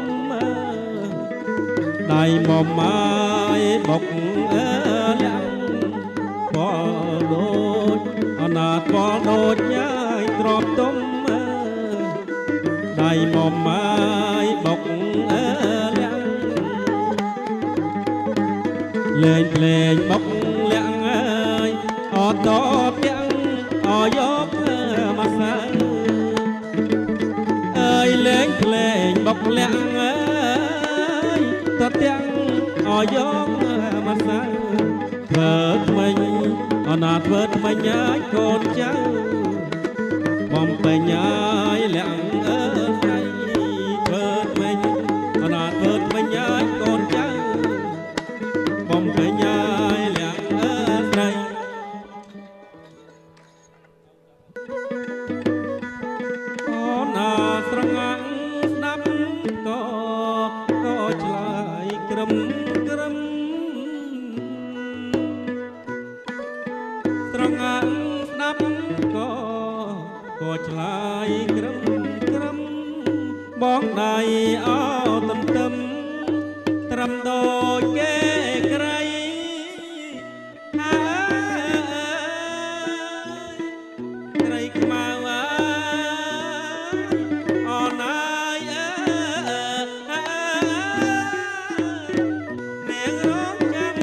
ដៃមុំម៉ាយបុកលាក់ពលដូចអណាតពលដូចញ៉ាយទ្របទុំដៃមុំម៉ាយបុកលាក់លេងភ្លេងបុកលាក់អើយអត់តទាំងអយកមកសើអើយលេងភ្លេងបុកលាក់អើយតទាំងអយកមកសើធ្វើថ្មិញអណាធ្វើថ្មិញញ៉ាយកូនចៅបំពេញញ៉ាយលាក់អើយធ្វើថ្មិញអណាធ្វើថ្មិញញ៉ាយកូនចៅបំពេញញ៉ាយលាក់អើយស្រីអូណាស្រងាំងស្ដាប់ក៏ឆ្លើយក្រឹមស្រងាំងស្ដាប់ក៏ឆ្លើយក្រឹមបងដៃអោទន្ទឹមត្រឹមដូចគេក្រៃក្រៃខ្មៅអណាយនាងរងចាំ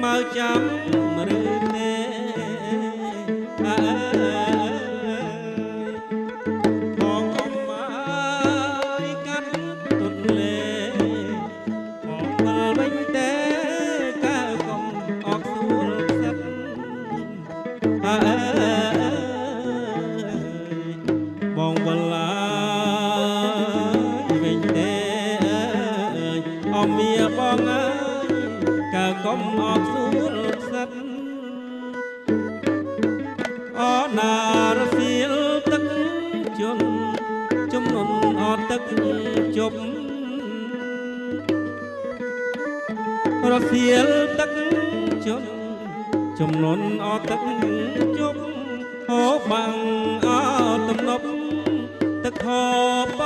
អីចាំឬទេបងអមមកកាត់ទុនលេបងមើលវិញទេកើកុំអកសួលខ្សឹបបងវឡាវិញទេអមមាបងអើយកើកុំអកសួលអណារសៀលទឹកជន់ជំនន់អត់ទឹកជប់រសៀលទឹកជន់ជំនន់អត់ទឹកជប់ហូបបាំងអត់ទំនប់ទឹកហូបប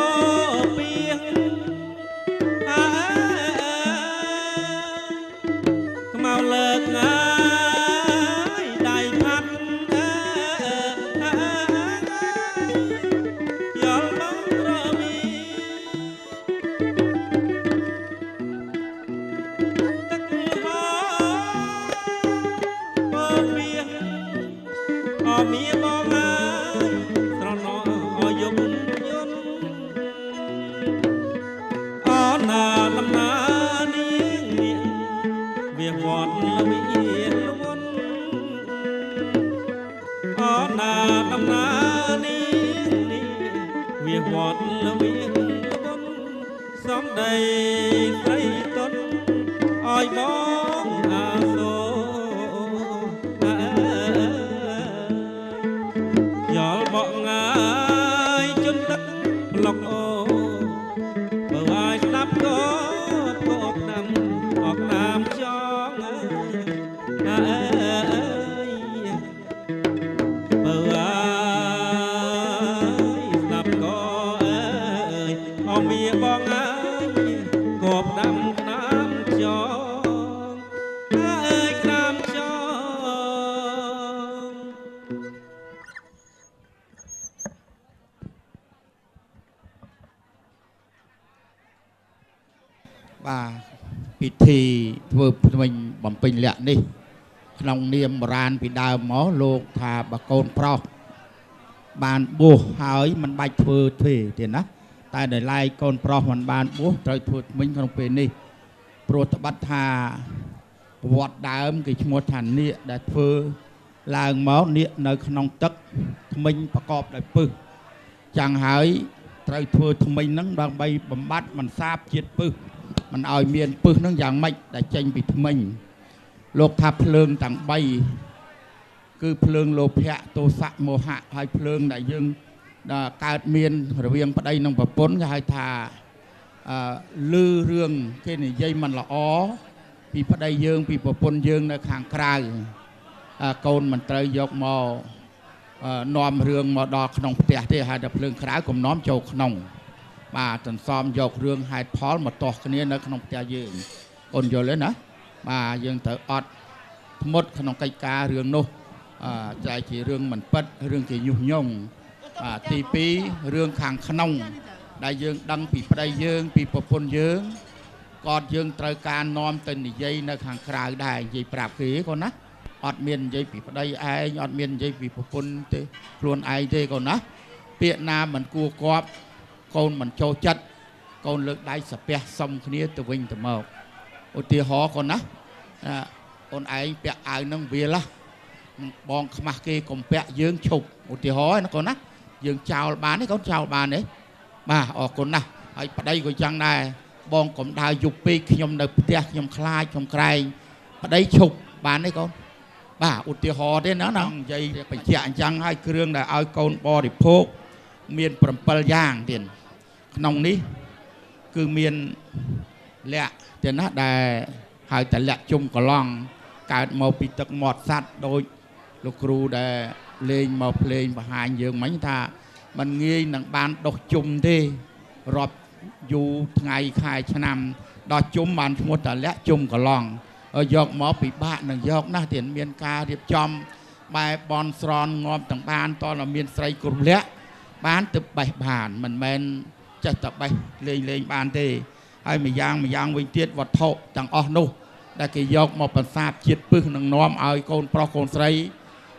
ពីងខ្មៅលើកណាមានបងអើយស្រណោយយប់យន់អណាដំណើរនេះវាវត្តល្វីលវន់អណាដំណើរនេះវាវត្តល្វីលវន់សំដីស្រីតន់ឲ្យបងអាសូបកងាយជន់ទឹកប្លុកអូបើឲ្យស្ដាប់ក៏អកណាំចងអើយ បាទពិធីធ្វើភ្លេងបំពេញលក្ខនេះក្នុងនាមបុរាណពីដើមមកលោកថាបើកូនប្រុសបានបួសហើយមិនបាច់ធ្វើទេទៀតណាតែដែលឡែកកូនប្រុសមិនបានបួសត្រូវធ្វើថ្មិញក្នុងពេលនេះព្រោះត្បិតថាប្រវត្តិដើមគេឈ្មោះថានាគដែលធ្វើឡើងមកនាគនៅក្នុងទឹកថ្មិញប្រកបដោយពឹសchẳngហើយត្រូវធ្វើថ្មិញហ្នឹងដើម្បីបំបត្តិមិនសាបជាតិពឹសមិនឲ្យមានពឹសហ្នឹងយ៉ាងម៉េចដែលចេញពីថ្មិញលោកថាភ្លើងទាំង3គឺភ្លើងលោភៈទោសៈមោហៈហើយភ្លើងដែលយើងកើតមានរវាងប្តីនិងប្រពន្ធគេហៅថាលឺរឿងគេនិយាយមិនល្អពីប្តីយើងពីប្រពន្ធយើងនៅខាងក្រៅកូនមិនត្រូវយកមកនាំរឿងមកដល់ក្នុងផ្ទះទេហើយតែភ្លើងក្រៅកុំនាំចូលក្នុងបាទសន្សំយករឿងហេតុផលមកទាស់គ្នានៅក្នុងផ្ទះយើងកូនយល់ទេណាបាទយើងត្រូវអត់ធ្មត់ក្នុងកិច្ចការរឿងនោះតែជារឿងមិនពិតរឿងជាញុះញង់បាទទី2រឿងខាងក្នុងដែលយើងដឹងពីប្តីយើងពីប្រពន្ធយើងក៏យើងត្រូវការនាំទៅនិយាយនៅខាងក្រៅដែរនិយាយប្រាប់គេកូនណាអត់មាននិយាយពីប្តីឯងអត់មាននិយាយពីប្រពន្ធទេខ្លួនឯងទេកូនណាពាក្យណាមិនគួរគប់កូនមិនចូលចិត្តកូនលើកដៃសាពះសុំគ្នាទៅវិញទៅមកឧទាហរណ៍កូនណាអូនឯងពាក់អាវនឹងវាលបងខ្មាស់គេកុំពាក់យើងឈប់ឧទាហរណ៍ណាកូនណាយើងចោលបានទេកូនចោលបានទេបាទអរគុណណាស់ហើយប្តីក៏ចឹងដែរបងកុំដើរយប់ពេកខ្ញុំនៅផ្ទះខ្ញុំខ្លាចខ្ញុំក្រែងប្តីឈប់បានទេកូនបាទឧទាហរណ៍ទេណានិយាយបញ្ជាក់អញ្ចឹងហើយគ្រឿងដែលឲ្យកូនបរិភោគមាន7យ៉ាងទៀតក្នុងនេះគឺមានលក្ខទៀតណាដែលហៅតែលក្ខជុំកឡង់កើតមកពីទឹកមាត់សัตว์ដោយលោកគ្រូដែលលេងមកភ្លេងបង្ហាញយើងមិញថាมันងាយនឹងបានដុសជុំទេរាប់យូរថ្ងៃខែឆ្នាំដល់ជុំបានឈ្មោះតែលក្ខជុំកឡង់យកមកពិបាកនឹងយកណាស់ទៀតមានការរៀបចំបែបនស្រន់ងំទាំងបានតតែមានស្រីគ្រប់លក្ខបានទៅបេះបានមិនមែនចេះតែបេះលេងបានទេហើយម្យ៉ាងវិញទៀតវត្ថុទាំងអស់នោះដែលគេយកមកបន្សាបជាតិពឹសនឹងនាំឲ្យកូនប្រុសកូនស្រី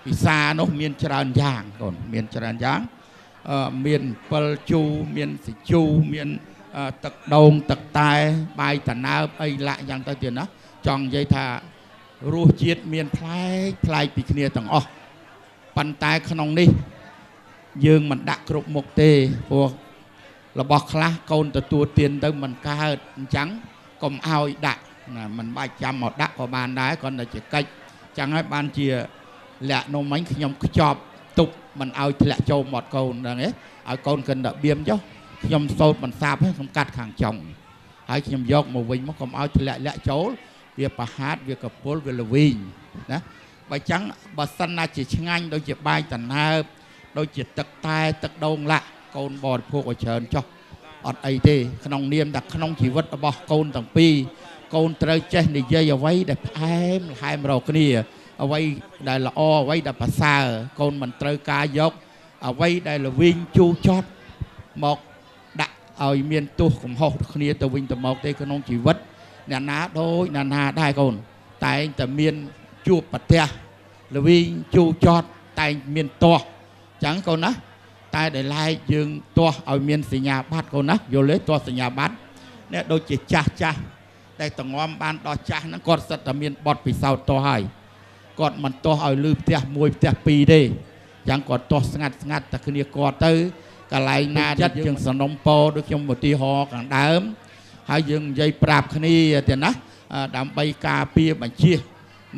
ពិសានោះមានច្រើនយ៉ាងកូនមានច្រើនយ៉ាងមាន7ជូរមានសាជូរមានទឹកដូងទឹកតែបាយតណើបអីឡាក់យ៉ាងទៅទៀតណាចង់និយាយថារសជាតិមានប្លែកពីគ្នាទាំងអស់ប៉ុន្តែក្នុងនេះយើងមិនដាក់គ្រប់មុខទេព្រោះរបស់ខ្លះកូនទទួលទានទៅមិនកើតអញ្ចឹងកុំឲ្យដាក់ណាមិនបាច់ចាំមកដាក់ក៏បានដែរគ្រាន់តែជាកិច្ចចឹងហើយបានជាលក្ខនោះមិញខ្ញុំខ្ចប់ទុកមិនឲ្យធ្លាក់ចូលមាត់កូនហ្នឹងឯងឲ្យកូនកិនតែបៀមចុះខ្ញុំសោតបន្សាបឲ្យខ្ញុំកាត់ខាងចុងហើយខ្ញុំយកមកវិញមកកុំឲ្យធ្លាក់ចូលវាប្រហាតវាកពុលវាល្វីងណាបើចឹងបើសិនណាជាឆ្ងាញ់ដូចជាបាយតណើបដូចជាទឹកតែទឹកដូងឡាក់កូនបរិភោគឲ្យច្រើនចុះអត់អីទេក្នុងនាមតែក្នុងជីវិតរបស់កូនទាំងពីរកូនត្រូវចេះនិយាយអ្វីដែលផ្អែមល្ហែមរកគ្នាអ្វីដែលល្អអ្វីដែលប្រសើរកូនមិនត្រូវការយកអ្វីដែលល្វីងជូរចត់មកដាក់ឲ្យមានទោសកំហុសគ្នាទៅវិញទៅមកទេក្នុងជីវិតអ្នកណាដូចអ្នកណាដែរកូនតែងតែមានជួបប្រទះល្វីងជូរចត់តែងមានទាស់អញ្ចឹងកូនណាតែដែលឡែកយើងទាស់ឲ្យមានសញ្ញាបត្រកូនណាយល់ទេទាស់សញ្ញាបត្រនេះដូចជាចាស់តែតងំបានដល់ចាស់ហ្នឹងគាត់សិតតែមានបត់ពិសោធន៍ទាស់ហើយគាត់មិនទាស់ឲ្យលឺផ្ទះមួយផ្ទះពីរទេអញ្ចឹងគាត់ទាស់ស្ងាត់តែគ្នាគាត់ទៅកន្លែងណាចិត្តយើងសនំពោដូចខ្ញុំឧទាហរណ៍ខាងដើមហើយយើងនិយាយប្រាប់គ្នាទៀតណាដើម្បីការពារបញ្ជា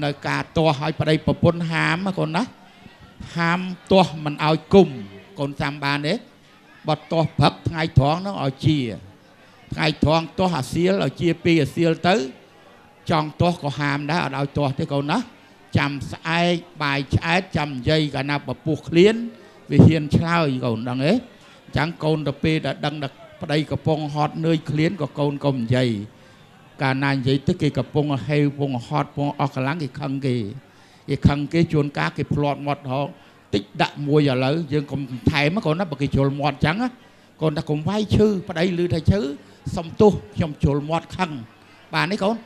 នៅការទាស់ឲ្យប្តីប្រពន្ធហាមកូនណាហាមទាស់មិនឲ្យគុំកូនចាំបានទេបើទាស់ព្រឹកថ្ងៃត្រង់ហ្នឹងឲ្យជាថ្ងៃត្រង់ទាស់អាសៀលឲ្យជាពីអាសៀលទៅចង់ទាស់ក៏ហាមដែរអត់ឲ្យទាស់ទេកូនណាចាំស្អែកបាយឆ្អែតចាំនិយាយកាលណាពពុះឃ្លានវាហ៊ានឆ្លើយកូនដឹងទេអញ្ចឹងកូនទៅពេលដែលដឹងថាប្តីកំពុងហត់នឿយឃ្លានក៏កូនកុំនិយាយកាលណានិយាយទៅគេកំពុងហេវកំពុងហត់កំពុងអស់កម្លាំងគេខឹងគេជួនកាលគេផ្លាត់មាត់ហោតិចដាក់មួយឥឡូវយើងកុំថែមកូនណាបើគេជុលមាត់អញ្ចឹងកូនថាកុំវាយឈឺប្តីឮថាឈឺសុំទោសខ្ញុំជុលមាត់ខឹង bà ấy con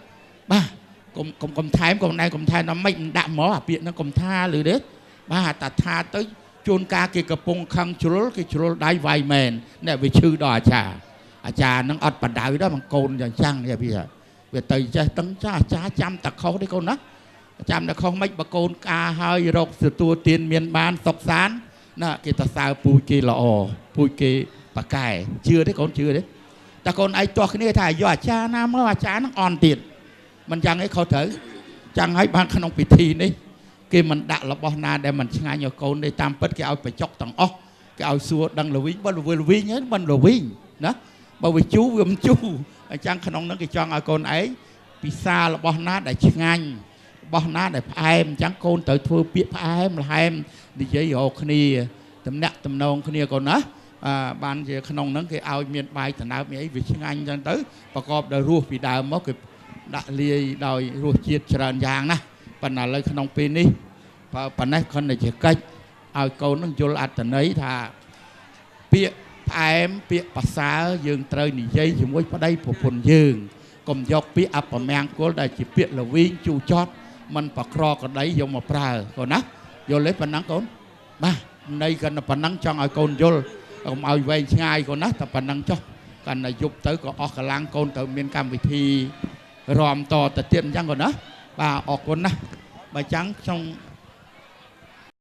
bà cùng thái cùng này cùng thái nó mạnh đạm mó à biển nó cùng tha lử đấy bà ta tha tới chôn ca kia cặp bông khăng chuối đai vài mền nè về chư đò trà nó ọt bản đảo đó bằng cồn và chăng vậy bây giờ về từ tấn cha chăm tặc khó đấy con đó chăm là không mấy bà cồn ca hơi rọc sự tua tiền miền ban sọc sán nè kia ta sao pui kia lọ pui kia bà cài chưa đấy con chưa đấy ta con ai to cái này thải do cha nam mà cha nó on tiền mình chẳng ấy khó thở chẳng ấy ban khăn ông bị thi đấy khi mình đã là bao na để mình ngay nhiều con để tam bất cái ao phải chọc tầng óc cái ao xua đang là vinh bao là vinh nhớ bao là vinh đó bao vì chú gồm chú chẳng khăn ông nó cái cho con ấy bị xa là bao na để ngay bao na để em chẳng con tới thua biết em là em đi chơi hồ kia tầm nặng tầm nông kia còn đó ban về khăn ông nó cái ao miền bài thành nào ấy vì ngay chẳng tới và có đời ruột vì đào mất cái đã lia đòi ruột chiết tràn giang nè phần nào lấy khăn ông pin đi và phần này con này chỉ cách ao câu nó vô lại tận ấy thà bịa em bịa bát xá dương trời nỉ dây chỉ muốn vào đây phục phần dương cùng dọc bịa ấp ở mang cố đây chỉ bịa là viên chu chót mình bạc ro còn đấy dùng một prà còn nát vô lấy phần nắng con ba đây cần là phần nắng cho ao con vô ông ao về ngay còn nát tập phần nắng cho cần là giúp tới có ở cái làng con từ miền Cam vị thì ròm to từ tiền chẳng còn đó bà ở con nè bà trắng trong